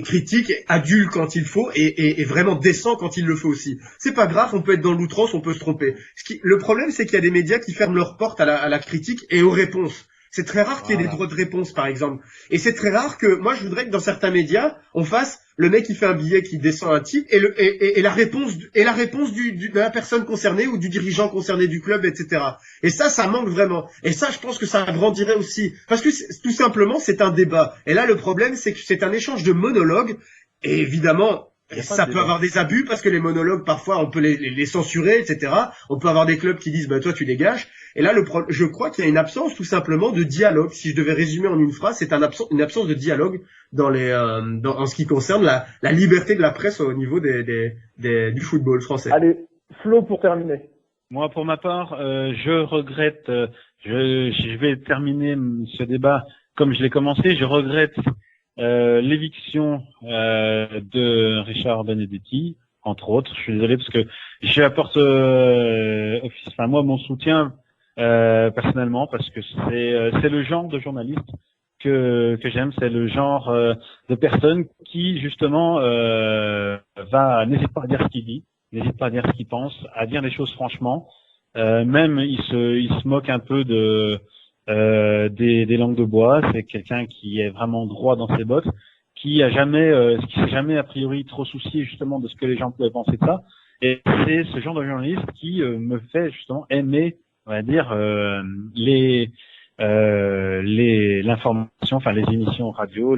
[SPEAKER 5] critique, adulte quand il faut, et vraiment décent quand il le faut aussi. C'est pas grave, on peut être dans l'outrance, on peut se tromper. Le problème, c'est qu'il y a des médias qui ferment leurs portes à la critique et aux réponses. C'est très rare qu'il y ait des droits de réponse, par exemple. Et c'est très rare que, moi, je voudrais que dans certains médias, on fasse le mec qui fait un billet qui descend un titre et la réponse de la personne concernée ou du dirigeant concerné du club, etc. Et ça manque vraiment. Et ça, je pense que ça agrandirait aussi. Parce que tout simplement, c'est un débat. Et là, le problème, c'est que c'est un échange de monologues. Et évidemment, ça peut avoir des abus parce que les monologues, parfois, on peut les censurer, etc. On peut avoir des clubs qui disent, bah, toi, tu dégages. Et là, je crois qu'il y a une absence, tout simplement, de dialogue. Si je devais résumer en une phrase, c'est une absence de dialogue en ce qui concerne la liberté de la presse au niveau du football français.
[SPEAKER 3] Allez, Flo, pour terminer.
[SPEAKER 4] Moi, pour ma part, je regrette, je vais terminer ce débat comme je l'ai commencé, je regrette l'éviction de Richard Benedetti, entre autres. Je suis désolé parce que j'apporte moi mon soutien personnellement parce que c'est le genre de journaliste que j'aime, c'est le genre de personne qui justement n'hésite pas à dire ce qu'il dit, n'hésite pas à dire ce qu'il pense, à dire les choses franchement. Même il se moque un peu des langues de bois. C'est quelqu'un qui est vraiment droit dans ses bottes, qui s'est jamais a priori trop soucié justement de ce que les gens pouvaient penser de ça. Et c'est ce genre de journaliste qui me fait justement aimer, on va dire, l'information, enfin les émissions radio,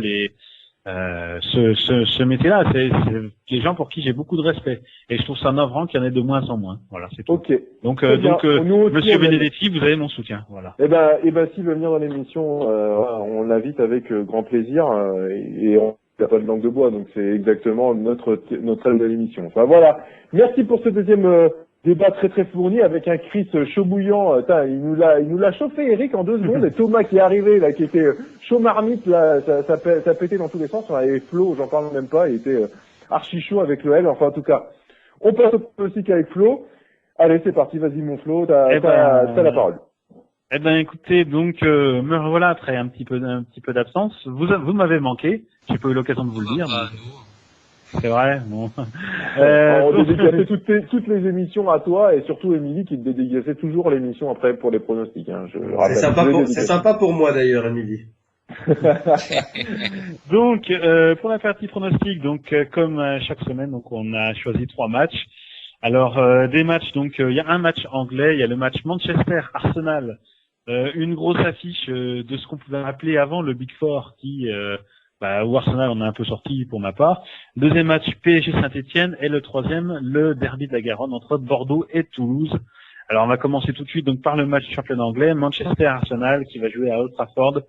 [SPEAKER 4] ce métier-là, c'est les gens pour qui j'ai beaucoup de respect. Et je trouve ça navrant qu'il y en ait de moins en moins. Voilà, c'est tout.
[SPEAKER 3] Ok.
[SPEAKER 4] Donc Monsieur Benedetti, vous avez mon soutien. Voilà.
[SPEAKER 3] Eh ben, s'il veut venir dans l'émission, on l'invite avec grand plaisir. Et on n'a pas de langue de bois, donc c'est exactement notre thème de l'émission. Enfin voilà. Merci pour ce deuxième Débat très très fourni avec un Chris chaud bouillant. Il nous l'a chauffé Eric en 2 secondes. Et Thomas qui est arrivé là, qui était chaud marmite là, ça pétait dans tous les sens. On avait Flo, j'en parle même pas, il était archi chaud avec le L. Enfin en tout cas, on passe au pronostic avec Flo. Allez, c'est parti, vas-y mon Flo, t'as la parole.
[SPEAKER 4] Eh ben écoutez, donc me revoilà après un petit peu d'absence. Vous m'avez manqué. J'ai pas eu l'occasion de vous le dire. C'est vrai, bon.
[SPEAKER 3] On dédicaçait toutes les émissions à toi et surtout Émilie qui te dédicaçait toujours l'émission après pour les pronostics. Hein,
[SPEAKER 5] c'est sympa pour moi d'ailleurs, Émilie.
[SPEAKER 4] Donc pour la partie pronostic, donc comme chaque semaine, donc on a choisi 3 matchs. Alors des matchs, donc il y a un match anglais, il y a le match Manchester-Arsenal, une grosse affiche de ce qu'on pouvait appeler avant le Big Four qui où Arsenal en a un peu sorti pour ma part. Deuxième match PSG Saint-Etienne et le troisième, le derby de la Garonne entre Bordeaux et Toulouse. Alors on va commencer tout de suite donc par le match championnat anglais, Manchester-Arsenal qui va jouer à Old Trafford.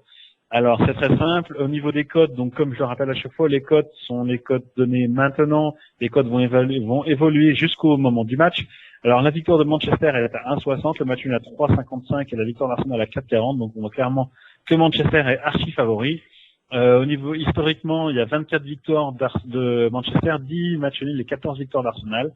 [SPEAKER 4] Alors c'est très simple, au niveau des cotes, donc comme je le rappelle à chaque fois, les cotes sont les cotes données maintenant, les cotes vont évoluer jusqu'au moment du match. Alors la victoire de Manchester elle est à 1,60, le match nul à 3,55 et la victoire d'Arsenal à 4,40, donc on voit clairement que Manchester est archi favori. Au niveau historiquement, il y a 24 victoires de Manchester, 10 matchs nuls et 14 victoires d'Arsenal.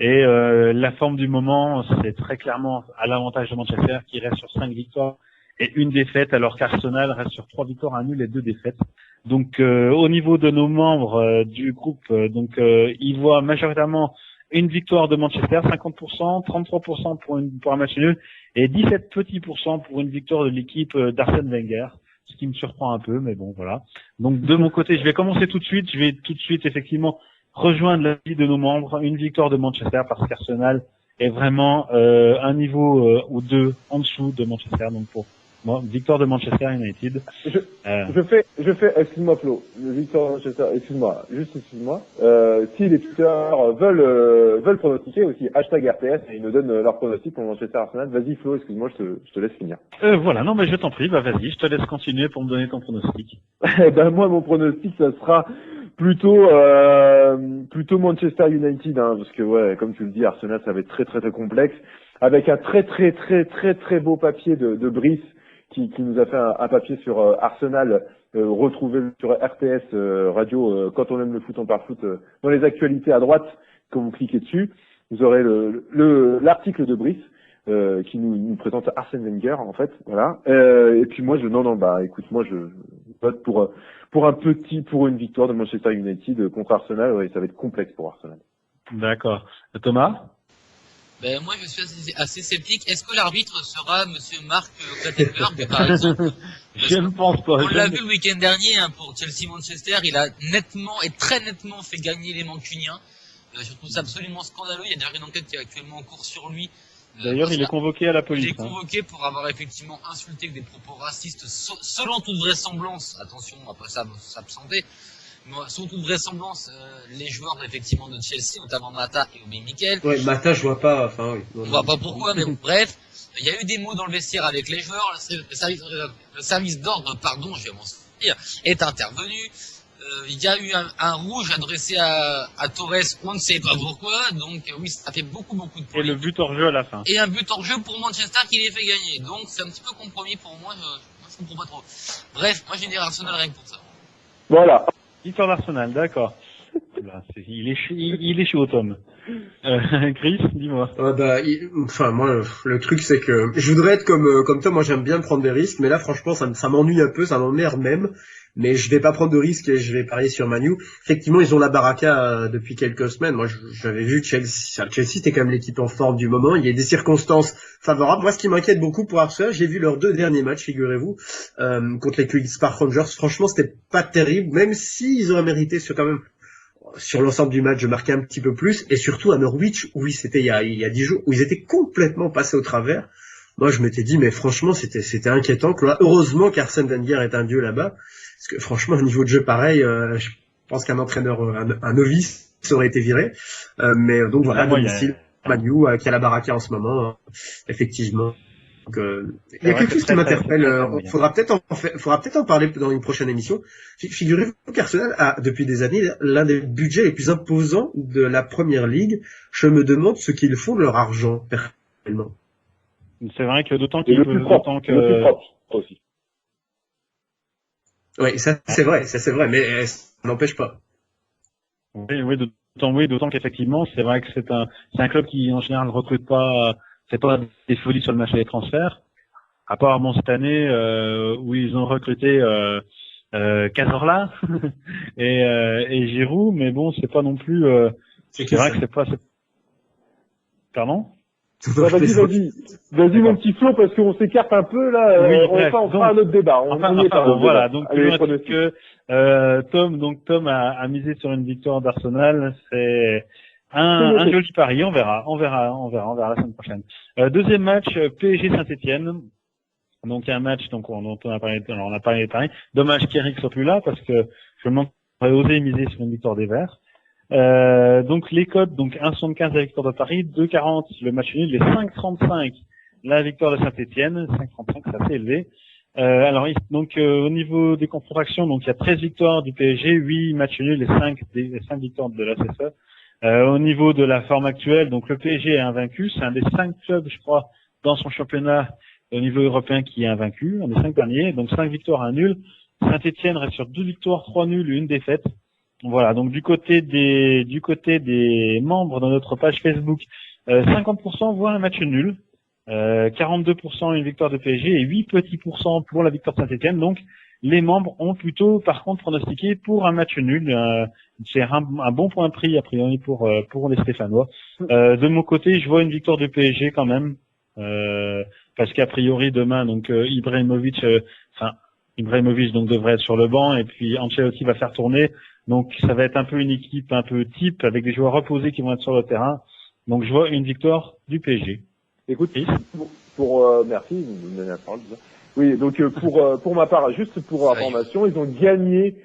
[SPEAKER 4] Et la forme du moment, c'est très clairement à l'avantage de Manchester qui reste sur 5 victoires et 1 défaite, alors qu'Arsenal reste sur 3 victoires, 1 nul et 2 défaites. Donc au niveau de nos membres du groupe, ils voient majoritairement une victoire de Manchester, 50%, 33% pour un match nul et 17 petits % pour une victoire de l'équipe d'Arsène Wenger. Ce qui me surprend un peu, mais bon, voilà. Donc, de mon côté, je vais commencer tout de suite. Je vais tout de suite, effectivement, rejoindre l'avis de nos membres. Une victoire de Manchester parce qu'Arsenal est vraiment un niveau ou 2 en dessous de Manchester. Donc, pour moi, victoire de Manchester United.
[SPEAKER 3] Je fais, excuse-moi Flo, victoire de Manchester, excuse-moi. Si les tuteurs veulent pronostiquer aussi, #RTS, et ils nous donnent leur pronostic pour Manchester Arsenal. Vas-y Flo, excuse-moi, je te laisse finir.
[SPEAKER 4] Voilà, non mais je t'en prie, vas-y, je te laisse continuer pour me donner ton pronostic.
[SPEAKER 3] Moi, mon pronostic, ça sera plutôt Manchester United, hein, parce que ouais, comme tu le dis, Arsenal, ça va être très très très complexe, avec un très très très très très beau papier de Brice, qui nous a fait un papier sur Arsenal, retrouvé sur RTS radio, quand on aime le foot, on parle foot, dans les actualités à droite, quand vous cliquez dessus, vous aurez l'article de Brice, qui nous présente Arsène Wenger, en fait, voilà. Et puis moi, écoute, moi, je vote pour une victoire de Manchester United contre Arsenal, ouais, ça va être complexe pour Arsenal.
[SPEAKER 4] D'accord. Thomas?
[SPEAKER 7] Ben, moi, je suis assez sceptique. Est-ce que l'arbitre sera monsieur Marc Clattenburg, par exemple?
[SPEAKER 4] Je ne pense pas.
[SPEAKER 7] On l'a vu le week-end dernier, hein, pour Chelsea-Manchester. Il a nettement et très nettement fait gagner les Mancuniens. Je trouve ça absolument scandaleux. Il y a d'ailleurs une enquête qui est actuellement en cours sur lui.
[SPEAKER 4] D'ailleurs, il est convoqué à la police.
[SPEAKER 7] Il est convoqué pour avoir effectivement insulté avec des propos racistes, selon toute vraisemblance. Attention, après ça s'absenter. Selon toute vraisemblance, les joueurs effectivement de Chelsea, notamment Mata et Obi Mikel.
[SPEAKER 5] Ouais, Mata, je vois pas, enfin oui.
[SPEAKER 7] On voit pas pourquoi, mais bon, bref. Il y a eu des mots dans le vestiaire avec les joueurs. Le service d'ordre, pardon, je vais m'en sortir, est intervenu. Il y a eu un rouge adressé à Torres, on ne sait pas pourquoi. Donc oui, ça fait beaucoup de points.
[SPEAKER 4] Et le but hors jeu à la fin.
[SPEAKER 7] Et un but hors jeu pour Manchester qui les fait gagner. Donc c'est un petit peu compromis pour moi. Je comprends pas trop. Bref, moi j'ai une Arsenal rien que pour ça.
[SPEAKER 3] Voilà.
[SPEAKER 4] Victoire d'Arsenal, d'accord. Il est chaud, Tom. Chris, dis-moi.
[SPEAKER 5] Moi, le truc, c'est que je voudrais être comme toi. Moi, j'aime bien prendre des risques, mais là, franchement, ça m'ennuie un peu, ça m'emmerde même. Mais je vais pas prendre de risques et je vais parier sur Man U. Effectivement, ils ont la baraka depuis quelques semaines. Moi, j'avais vu que Chelsea était quand même l'équipe en forme du moment. Il y a des circonstances favorables. Moi, ce qui m'inquiète beaucoup pour Arsenal, j'ai vu leurs 2 derniers matchs, figurez-vous, contre les Queen's Park Rangers. Franchement, c'était pas terrible, même s'ils auraient mérité sur l'ensemble du match de marquer un petit peu plus. Et surtout à Norwich, où c'était il y a 10 jours, où ils étaient complètement passés au travers. Moi, je m'étais dit, mais franchement, c'était inquiétant. Heureusement qu'Arsène Wenger est un dieu là-bas. Parce que franchement, au niveau de jeu pareil, je pense qu'un entraîneur, un novice, aurait été viré. Mais donc voilà, domicile, Man U, qui a la baraka en ce moment, effectivement. Donc, il y a quelque chose qui m'interpelle. Faudra peut-être en parler dans une prochaine émission. Figurez-vous qu'Arsenal a, depuis des années, l'un des budgets les plus imposants de la Première Ligue. Je me demande ce qu'ils font de leur argent, personnellement.
[SPEAKER 4] C'est vrai que d'autant
[SPEAKER 3] Le plus propre aussi.
[SPEAKER 5] Oui, ça c'est vrai, mais ça n'empêche pas.
[SPEAKER 4] Oui, d'autant qu'effectivement, c'est vrai que c'est un club qui en général ne recrute pas, fait pas des folies sur le marché des transferts. À part cette année où ils ont recruté Cazorla et Giroud, mais bon, c'est pas non plus. C'est vrai que c'est pas. Pardon?
[SPEAKER 3] Vas-y mon petit Flo, parce qu'on s'écarte un peu là.
[SPEAKER 4] Oui,
[SPEAKER 3] on fera un autre débat.
[SPEAKER 4] Voilà. Donc Tom a misé sur une victoire d'Arsenal. C'est un joli pari. On verra la semaine prochaine. Deuxième match, PSG Saint-Etienne. Donc il y a un match dont on a parlé de paris. Dommage qu'Eric soit plus là parce que je m'aurais osé miser sur une victoire des Verts. Donc les codes, donc 1,75 la victoire de Paris, 2,40 le match nul, et 5,35 la victoire de Saint-Etienne, 5,35 c'est assez élevé. Au niveau des contractions, donc il y a 13 victoires du PSG, 8 matchs nuls et 5 victoires de la CSE. Au niveau de la forme actuelle, donc le PSG est invaincu, c'est un des 5 clubs, je crois, dans son championnat au niveau européen qui est invaincu, un des 5 derniers, donc 5 victoires, 1 nul. Saint-Etienne reste sur 2 victoires, 3 nuls, 1 défaite. Voilà, donc du côté des membres de notre page Facebook, 50% voient un match nul, 42% une victoire de PSG et 8 petits pourcents pour la victoire de Saint-Etienne. Donc les membres ont plutôt par contre pronostiqué pour un match nul. C'est un bon point pris a priori pour les Stéphanois. De mon côté, je vois une victoire de PSG quand même, parce qu'a priori demain donc Ibrahimovic donc devrait être sur le banc et puis Ancelotti va faire tourner. Donc ça va être un peu une équipe un peu type avec des joueurs reposés qui vont être sur le terrain. Donc je vois une victoire du PSG.
[SPEAKER 3] Écoute, merci, vous me donnez la parole. Oui, donc pour ma part, juste pour information, ils ont gagné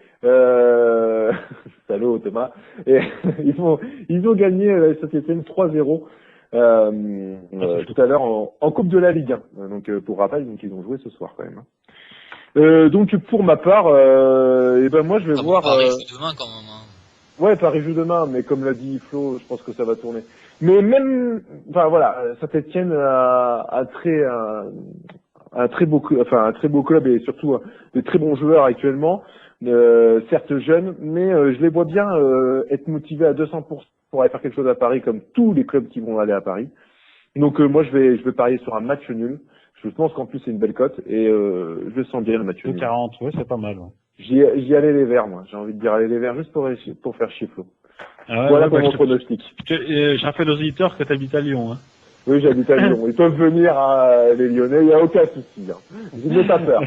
[SPEAKER 3] salaud Thomas, et ils ont gagné Saint-Etienne 3-0 tout à l'heure en Coupe de la Ligue 1. Donc pour rappel, donc ils ont joué ce soir quand même. Donc pour ma part, moi je vais voir.
[SPEAKER 7] Paris joue demain quand même.
[SPEAKER 3] Ouais, Paris joue demain, mais comme l'a dit Flo, je pense que ça va tourner. Mais même, Saint-Etienne a un très beau club et surtout de très bons joueurs actuellement, certes jeunes, mais je les vois bien être motivés à 200% pour aller faire quelque chose à Paris, comme tous les clubs qui vont aller à Paris. Donc moi je vais parier sur un match nul. Je pense qu'en plus c'est une belle cote et je sens bien le match nul.
[SPEAKER 4] 40, ouais, c'est pas mal. Ouais.
[SPEAKER 3] J'y allais les Verts, moi. J'ai envie de dire aller les Verts juste pour faire chier Flo.
[SPEAKER 4] Ah ouais,
[SPEAKER 3] voilà pour mon pronostic.
[SPEAKER 4] Je rappelle aux auditeurs que tu habites à Lyon. Hein.
[SPEAKER 3] Oui, j'habite à Lyon. Ils peuvent venir les Lyonnais, il n'y a aucun souci. Hein. Je n'ai pas peur.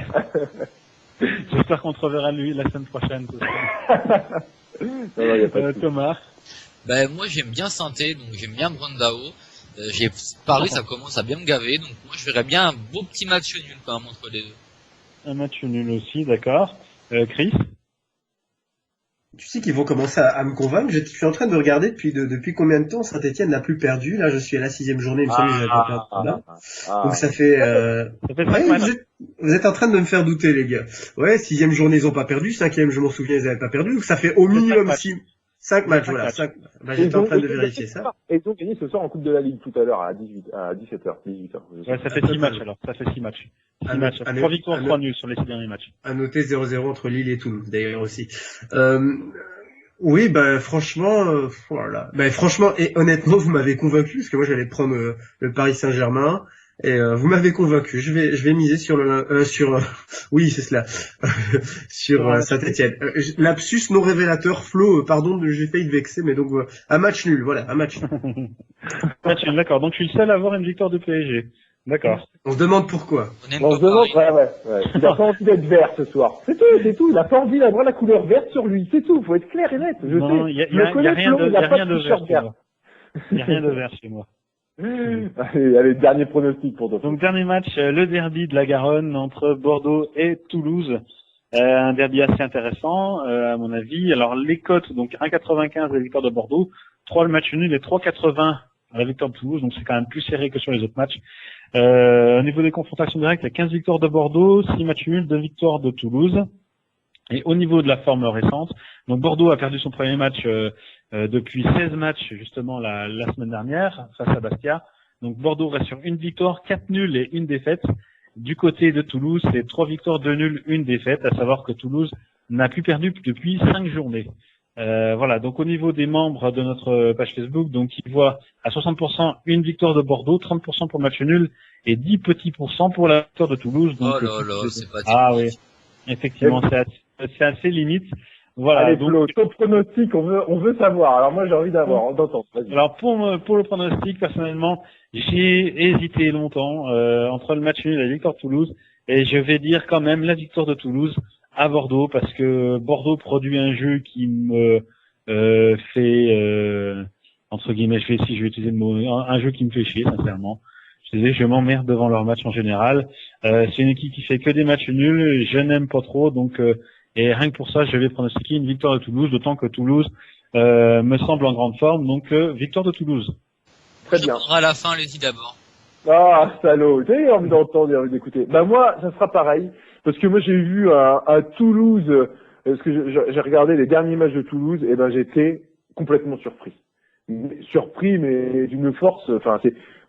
[SPEAKER 4] J'espère qu'on te reverra lui la semaine prochaine.
[SPEAKER 3] Non, y a pas de
[SPEAKER 7] Thomas. Moi j'aime bien Sainté, donc j'aime bien Brandao. J'ai Paris, ça commence à bien me gaver, donc moi je verrais bien un beau petit match nul quand même entre les deux.
[SPEAKER 4] Un match nul aussi, d'accord. Chris?
[SPEAKER 5] Tu sais qu'ils vont commencer à me convaincre. Je suis en train de regarder depuis combien de temps Saint-Etienne n'a plus perdu. Là, je suis à la 6e journée, il me semble que j'avais pas perdu. Donc ça fait vous êtes en train de me faire douter, les gars. Ouais, 6e journée, ils ont pas perdu. 5e, je m'en souviens, ils avaient pas perdu. Donc ça fait au minimum 5 matchs, voilà. J'étais en train de vérifier ça.
[SPEAKER 3] Et ils ont gagné ce soir en Coupe de la Ligue tout à l'heure à 17h.
[SPEAKER 4] Ouais, ça fait 6 matchs alors. Ça fait 6 matchs. 6 matchs. 3 victoires, 3 nuls sur les 6 derniers matchs.
[SPEAKER 5] À noter 0-0 entre Lille et Toulouse, d'ailleurs aussi. Oui, franchement, voilà. Franchement et honnêtement, vous m'avez convaincu parce que moi j'allais prendre le Paris Saint-Germain. Et vous m'avez convaincu. Je vais miser sur oui, c'est cela. Sur Saint-Etienne. Lapsus non révélateur, Flo, pardon, j'ai failli te vexer, mais donc un match nul, voilà, un match nul.
[SPEAKER 4] Match nul, d'accord. Donc tu es le seul à avoir une victoire de PSG. D'accord.
[SPEAKER 5] On se demande pourquoi.
[SPEAKER 3] On se demande, ouais. Il a pas envie d'être vert ce soir. C'est tout. Il a pas envie d'avoir la couleur verte sur lui. C'est tout. Faut être clair et net.
[SPEAKER 4] Non, il y a rien de vert. Il y a rien de vert chez moi.
[SPEAKER 3] Allez, dernier pronostic pour toi.
[SPEAKER 4] Donc dernier match, le derby de la Garonne entre Bordeaux et Toulouse. Un derby assez intéressant, à mon avis. Alors les cotes, donc 1,95 la victoire de Bordeaux, 3 le match nul et 3,80 à la victoire de Toulouse, donc c'est quand même plus serré que sur les autres matchs. Au niveau des confrontations directes, il y a 15 victoires de Bordeaux, 6 matchs nuls, 2 victoires de Toulouse. Et au niveau de la forme récente, donc Bordeaux a perdu son premier match depuis 16 matchs justement la semaine dernière face à Bastia. Donc Bordeaux reste sur une victoire, 4 nuls et une défaite. Du côté de Toulouse, c'est 3 victoires, 2 nuls, une défaite, à savoir que Toulouse n'a plus perdu depuis 5 journées. Voilà, donc au niveau des membres de notre page Facebook, donc ils voient à 60% une victoire de Bordeaux, 30% pour match nul et 10 petits pourcents pour la victoire de Toulouse. Donc,
[SPEAKER 7] oh là là, c'est pas
[SPEAKER 4] ah oui, effectivement, c'est assez limite. Voilà.
[SPEAKER 3] Allez,
[SPEAKER 4] donc,
[SPEAKER 3] Flo, ton pronostic, on veut savoir. Alors moi, j'ai envie d'entendre. Vas-y.
[SPEAKER 4] Alors pour le pronostic, personnellement, j'ai hésité longtemps entre le match nul et la victoire de Toulouse, et je vais dire quand même la victoire de Toulouse à Bordeaux, parce que Bordeaux produit un jeu qui me fait entre guillemets, je vais utiliser le mot, un jeu qui me fait chier, sincèrement. Je m'emmerde devant leur match en général. C'est une équipe qui fait que des matchs nuls, je n'aime pas trop, donc et rien que pour ça, je vais pronostiquer une victoire de Toulouse, d'autant que Toulouse me semble en grande forme, donc victoire de Toulouse.
[SPEAKER 3] Très bien.
[SPEAKER 7] À la fin, allez-y d'abord.
[SPEAKER 3] Ah, salaud, j'ai envie d'entendre, j'ai envie d'écouter. Bah moi, ça sera pareil, parce que moi j'ai vu à Toulouse, parce que j'ai regardé les derniers matchs de Toulouse, et ben j'étais complètement surpris. Surpris, mais d'une force, enfin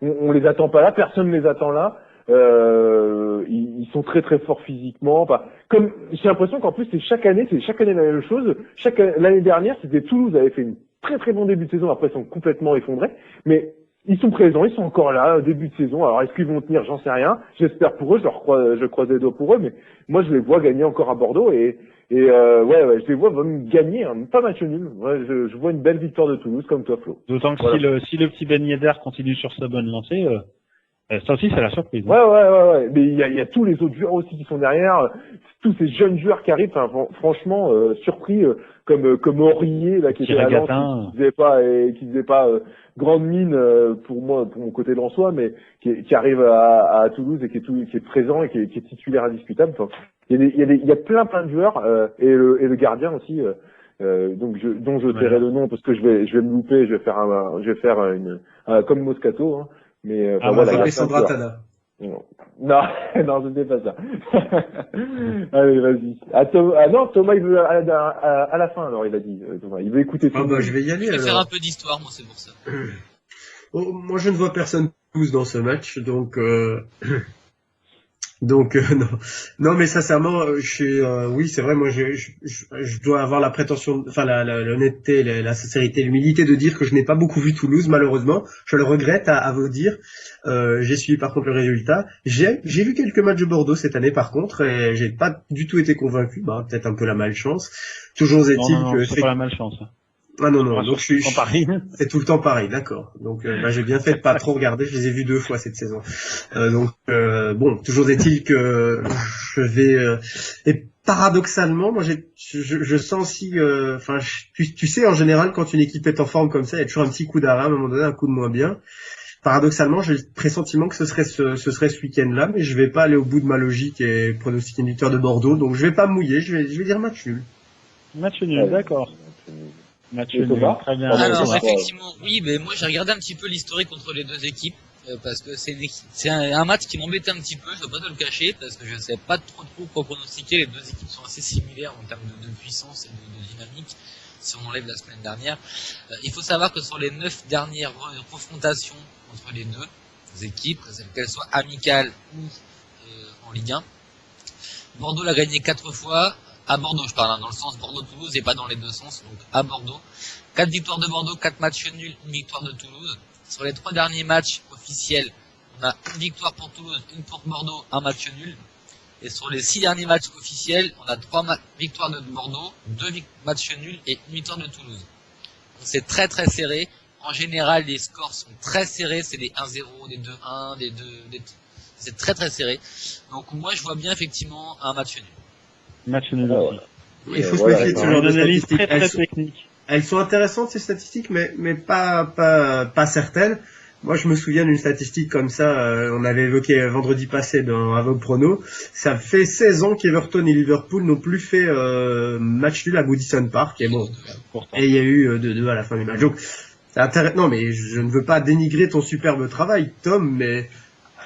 [SPEAKER 3] on les attend pas là, personne ne les attend là. Ils sont très très forts physiquement. Enfin, comme j'ai l'impression qu'en plus c'est chaque année la même chose. L'année dernière, c'était Toulouse avait fait une très très bon début de saison. Après, ils sont complètement effondrés, mais ils sont présents, ils sont encore là, début de saison. Alors, est-ce qu'ils vont tenir? J'en sais rien. J'espère pour eux, je croise les doigts pour eux, mais moi, je les vois gagner encore à Bordeaux et ouais, je les vois même gagner, hein, pas match nul. Ouais, je vois une belle victoire de Toulouse, comme toi, Flo.
[SPEAKER 4] D'autant que
[SPEAKER 3] voilà.
[SPEAKER 4] si le petit Ben Yedder continue sur sa bonne lancée, ça aussi, c'est la surprise.
[SPEAKER 3] Ouais. Mais il y a tous les autres joueurs aussi qui sont derrière, tous ces jeunes joueurs qui arrivent. Enfin, franchement, surpris, comme Aurier là qui était à Lens, qui faisait pas grande mine pour moi, pour mon côté lensois, mais qui arrive à Toulouse et qui est présent et qui est titulaire indiscutable. Enfin, il y a plein de joueurs et le gardien aussi. Dont je tairai le nom parce que je vais me louper. Je vais faire une comme Moscato. Hein. Mais
[SPEAKER 5] voilà, Sandra Tana.
[SPEAKER 3] Non, ce n'est pas ça. Allez, vas-y. Non, Thomas, il veut à la fin, alors il a dit. Thomas, il veut écouter tout.
[SPEAKER 5] Je vais y aller.
[SPEAKER 7] Je vais faire un peu d'histoire, moi, c'est pour ça.
[SPEAKER 5] Moi, je ne vois personne tous dans ce match, donc non, mais sincèrement, oui, c'est vrai, moi, je dois avoir la prétention, enfin, l'honnêteté, la sincérité, l'humilité de dire que je n'ai pas beaucoup vu Toulouse, malheureusement. Je le regrette à vous dire. J'ai suivi par contre le résultat. J'ai vu quelques matchs de Bordeaux cette année, par contre, et j'ai pas du tout été convaincu. Peut-être un peu la malchance. Toujours est-il que
[SPEAKER 4] c'est pas la malchance.
[SPEAKER 5] Ah non, donc c'est tout le temps pareil, d'accord. Donc j'ai bien fait de pas trop regarder, je les ai vus 2 fois cette saison. Bon, toujours est-il que je vais et paradoxalement, moi je sens aussi tu sais en général quand une équipe est en forme comme ça, il y a toujours un petit coup d'arrêt à un moment donné, un coup de moins bien. Paradoxalement, j'ai le pressentiment que ce serait ce week-end-là, mais je vais pas aller au bout de ma logique et pronostiquer une victoire de Bordeaux, donc je vais pas me mouiller, je vais dire match nul.
[SPEAKER 4] Match nul, d'accord. Match nul, très bien.
[SPEAKER 7] Alors, effectivement, oui, mais moi j'ai regardé un petit peu l'historique entre les deux équipes, parce que c'est un match qui m'embêtait un petit peu, je dois pas te le cacher, parce que je sais pas trop quoi pronostiquer, les deux équipes sont assez similaires en termes de puissance et de dynamique, si on enlève la semaine dernière. Il faut savoir que sur les 9 dernières confrontations entre les deux équipes, qu'elles soient amicales ou en Ligue 1, Bordeaux l'a gagné 4 fois, à Bordeaux je parle, dans le sens Bordeaux-Toulouse et pas dans les deux sens, donc à Bordeaux. 4 victoires de Bordeaux, 4 matchs nuls, une victoire de Toulouse. Sur les 3 derniers matchs officiels, on a une victoire pour Toulouse, une pour Bordeaux, un match nul. Et sur les 6 derniers matchs officiels, on a 3 victoires de Bordeaux, 2 matchs nuls et une victoire de Toulouse. Donc c'est très très serré. En général, les scores sont très serrés, c'est des 1-0, des 2-1, des 2... C'est très très serré. Donc moi je vois bien effectivement un match nul.
[SPEAKER 4] Match nul aussi.
[SPEAKER 5] Il faut se méfier de ce genre
[SPEAKER 4] d'analyse très technique.
[SPEAKER 5] Elles sont intéressantes ces statistiques, mais pas certaines. Moi, je me souviens d'une statistique comme ça, on avait évoqué vendredi passé à vos pronos. Ça fait 16 ans qu'Everton et Liverpool n'ont plus fait match nul à Goodison Park. Et bon, et il y a eu 2-2 à la fin du match. Donc, Non, mais je ne veux pas dénigrer ton superbe travail, Tom, mais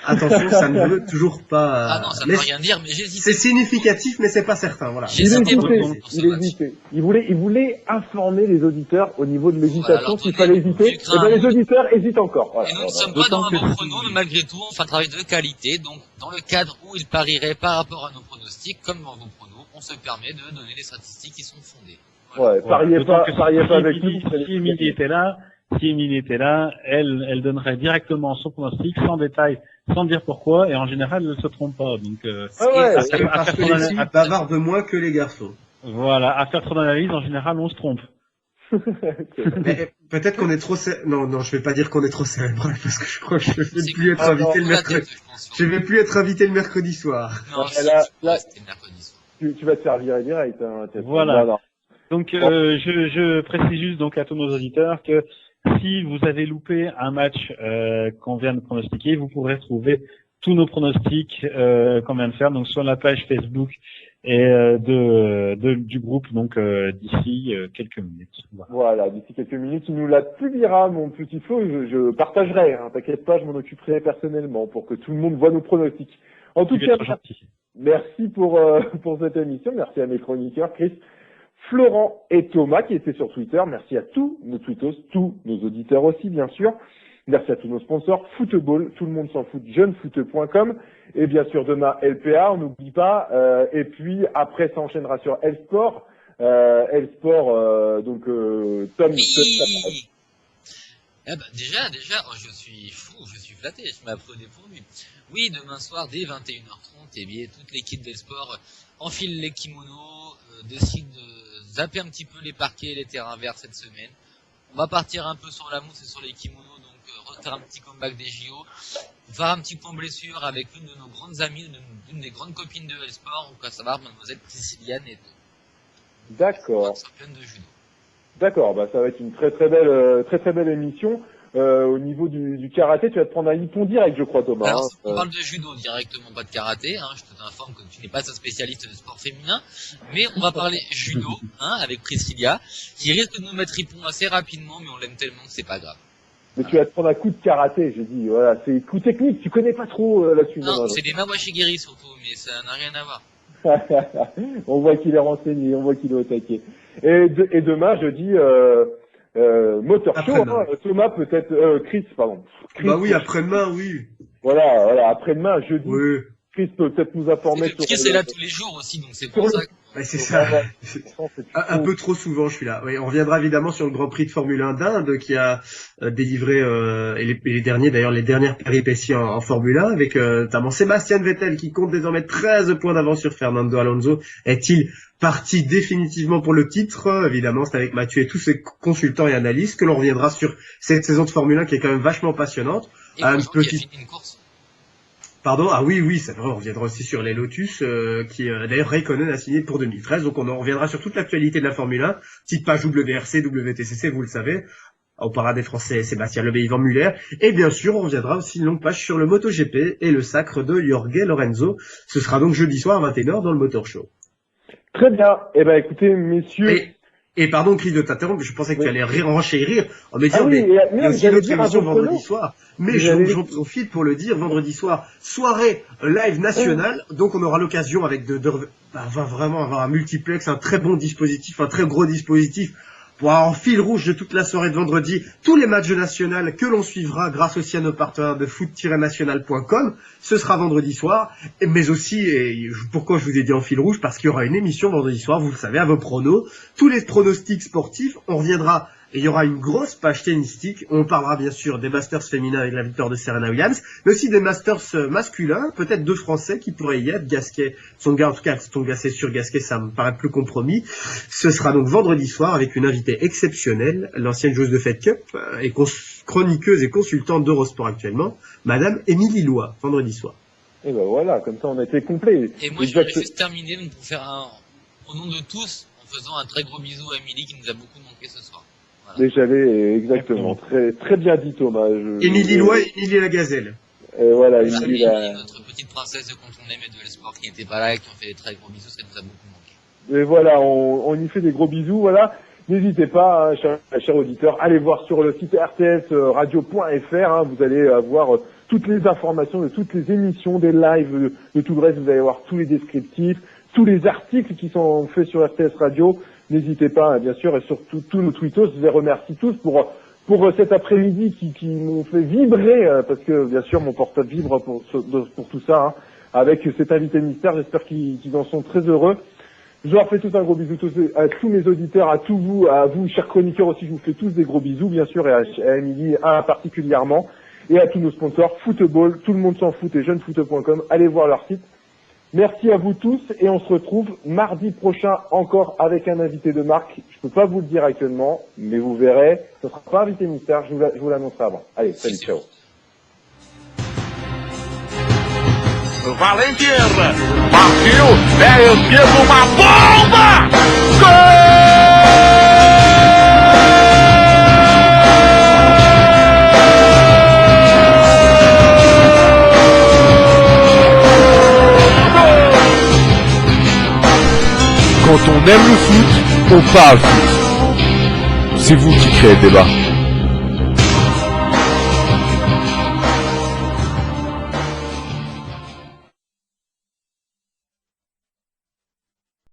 [SPEAKER 5] attention, ça ne veut toujours pas...
[SPEAKER 7] Ah non, ça ne veut rien dire, mais j'hésitais.
[SPEAKER 5] C'est significatif, mais c'est pas certain, voilà.
[SPEAKER 3] Il hésitait. Il voulait informer les auditeurs au niveau de l'hésitation qu'il fallait hésiter. Et ben les auditeurs hésitent encore. Voilà.
[SPEAKER 7] Et nous ne sommes pas dans un bon chrono, mais malgré tout, on fait un travail de qualité. Donc, dans le cadre où ils parieraient par rapport à nos pronostics, comme dans vos pronos, on se permet de donner des statistiques qui sont fondées.
[SPEAKER 3] Voilà. Ouais, pariez pas avec nous.
[SPEAKER 4] Si Émilie était là, elle donnerait directement son pronostic, sans détail, sans dire pourquoi, et en général, elle ne se trompe pas. Donc,
[SPEAKER 5] parce que les filles bavardent moins que les garçons.
[SPEAKER 4] Voilà, à faire son analyse, en général, on se trompe.
[SPEAKER 5] Peut-être qu'on est trop non, je vais pas dire qu'on est trop cérébral parce que je crois que je vais plus être invité le mercredi. Je vais plus être invité le mercredi soir.
[SPEAKER 7] Non, là, c'était mercredi soir.
[SPEAKER 3] Tu vas te faire virer direct, hein.
[SPEAKER 4] Voilà. Donc, je précise juste donc à tous nos auditeurs que si vous avez loupé un match qu'on vient de pronostiquer, vous pourrez trouver tous nos pronostics qu'on vient de faire, donc sur la page Facebook et du groupe, donc d'ici quelques minutes.
[SPEAKER 3] Voilà, d'ici quelques minutes, tu nous la publieras, mon petit Flo, je partagerai, hein, t'inquiète pas, je m'en occuperai personnellement pour que tout le monde voit nos pronostics. En tout cas, merci pour cette émission, merci à mes chroniqueurs, Chris, Florent et Thomas qui étaient sur Twitter. Merci à tous nos tweetos, tous nos auditeurs aussi, bien sûr. Merci à tous nos sponsors, Football, tout le monde s'en fout, jeunefoot.com. Et bien sûr, demain, LPA, on n'oublie pas. Et puis, après, ça enchaînera sur L-Sport. Donc, Tom.
[SPEAKER 7] Oui. Déjà, je suis fou, je suis flatté, je m'applaudis pour lui. Oui, demain soir, dès 21h30, eh bien, toute l'équipe d'L-Sport enfile les kimonos, décide de zapper un petit peu les parquets et les terrains verts cette semaine. On va partir un peu sur la mousse et sur les kimonos, donc refaire un petit comeback des JO, faire un petit point blessure avec une de nos grandes amies, une des grandes copines de L-Sport, à savoir mademoiselle Priscilla Neto.
[SPEAKER 3] D'accord.
[SPEAKER 7] Championne de judo.
[SPEAKER 3] D'accord, bah ça va être une très très belle émission. Au niveau du karaté, tu vas te prendre un hippon direct, je crois, Thomas.
[SPEAKER 7] Alors, on parle de judo directement, pas de karaté. Hein, je t'informe que tu n'es pas un spécialiste de sport féminin, mais on va parler judo, avec Priscilla, qui risque de nous mettre hippon assez rapidement, mais on l'aime tellement que c'est pas grave.
[SPEAKER 3] Mais tu vas te prendre un coup de karaté, j'ai dit. Voilà, c'est coup technique. Tu connais pas trop là-dessus.
[SPEAKER 7] Non, c'est des mawashigiri surtout, mais ça n'a rien à voir.
[SPEAKER 3] On voit qu'il est renseigné, on voit qu'il est au taquet. Et demain, jeudi, Motor Show, hein, Thomas peut-être, Chris, pardon.
[SPEAKER 5] Chris, bah oui, après-demain, oui.
[SPEAKER 3] Voilà, après-demain, jeudi.
[SPEAKER 5] Oui.
[SPEAKER 3] Chris peut peut-être nous informer
[SPEAKER 7] sur... Chris est là tous les jours aussi, donc c'est pour ça.
[SPEAKER 5] Ouais, c'est ça. Un peu trop souvent, je suis là. Oui, on reviendra évidemment sur le Grand Prix de Formule 1 d'Inde qui a délivré et les dernières péripéties en Formule 1 avec notamment Sébastien Vettel qui compte désormais 13 points d'avance sur Fernando Alonso. Est-il parti définitivement pour le titre? Évidemment, c'est avec Mathieu et tous ses consultants et analystes que l'on reviendra sur cette saison de Formule 1 qui est quand même vachement passionnante.
[SPEAKER 7] Et une course.
[SPEAKER 5] Pardon, ah oui, c'est vrai, on reviendra aussi sur les Lotus, qui d'ailleurs Raikkonen a signé pour 2013, donc on en reviendra sur toute l'actualité de la Formule 1, petite page WRC, WTCC, vous le savez, au paradis français Sébastien Loeb et Yvan Muller, et bien sûr on reviendra aussi une longue page sur le MotoGP et le sacre de Jorge Lorenzo, ce sera donc jeudi soir à 21h dans le Motor Show.
[SPEAKER 3] Très bien, eh ben écoutez messieurs...
[SPEAKER 5] Et pardon, Chris, de t'interrompre, je pensais que tu allais renchérir en me disant,
[SPEAKER 3] mais
[SPEAKER 5] il y a aussi notre émission vendredi soir. Mais j'en profite pour le dire, vendredi soir, soirée live nationale, donc on aura l'occasion avec vraiment avoir un multiplex, un très bon dispositif, un très gros dispositif, pour avoir en fil rouge de toute la soirée de vendredi tous les matchs nationaux que l'on suivra grâce aussi à nos partenaires de foot-national.com. Ce sera vendredi soir, mais aussi, et pourquoi je vous ai dit en fil rouge, parce qu'il y aura une émission vendredi soir, vous le savez, à vos pronos, tous les pronostics sportifs, on reviendra, et il y aura une grosse page tennistique, on parlera bien sûr des Masters féminins avec la victoire de Serena Williams, mais aussi des Masters masculins, peut-être deux Français qui pourraient y être, Gasquet, Tsonga, en tout cas, Tsonga c'est sûr, Gasquet ça me paraît plus compromis. Ce sera donc vendredi soir avec une invitée exceptionnelle, l'ancienne joueuse de Fed Cup et chroniqueuse et consultante d'Eurosport actuellement, Madame Émilie Lois, vendredi soir.
[SPEAKER 3] Et ben voilà, comme ça on a été complet.
[SPEAKER 7] Et moi je voulais juste terminer donc, pour faire au nom de tous, en faisant un très gros bisou à Émilie qui nous a beaucoup manqué ce soir.
[SPEAKER 3] Mais j'avais exactement très bien dit Thomas.
[SPEAKER 5] Émilie Lois et Émilie la Gazelle.
[SPEAKER 3] Et voilà,
[SPEAKER 7] Émilie notre petite princesse de quand on aimait de l'esport qui n'était pas là et qui ont fait des très gros bisous, ça nous a beaucoup manqué.
[SPEAKER 3] Et voilà, on y fait des gros bisous, voilà. N'hésitez pas, chers auditeurs, allez voir sur le site rtsradio.fr, vous allez avoir toutes les informations de toutes les émissions, des lives, de tout le reste, vous allez voir tous les descriptifs, tous les articles qui sont faits sur RTS Radio. N'hésitez pas, bien sûr, et surtout tous nos tweetos, je les remercie tous pour cet après-midi qui m'ont fait vibrer, parce que bien sûr mon portable vibre pour tout ça, avec cet invité mystère. J'espère qu'ils en sont très heureux. Je leur fais tous un gros bisou à tous mes auditeurs, à vous, chers chroniqueurs aussi, je vous fais tous des gros bisous, bien sûr, et à Émilie particulièrement, et à tous nos sponsors, Football, tout le monde s'en fout, et jeunefoot.com, allez voir leur site. Merci à vous tous, et on se retrouve mardi prochain encore avec un invité de marque. Je peux pas vous le dire actuellement, mais vous verrez, ce sera pas invité mystère, je vous l'annoncerai avant. Allez, salut, ciao.
[SPEAKER 1] Valentir partiu, pé esquerdo, uma bomba! Gol!
[SPEAKER 2] Quand on aime le foot, on parle foot. C'est vous qui créez le débat.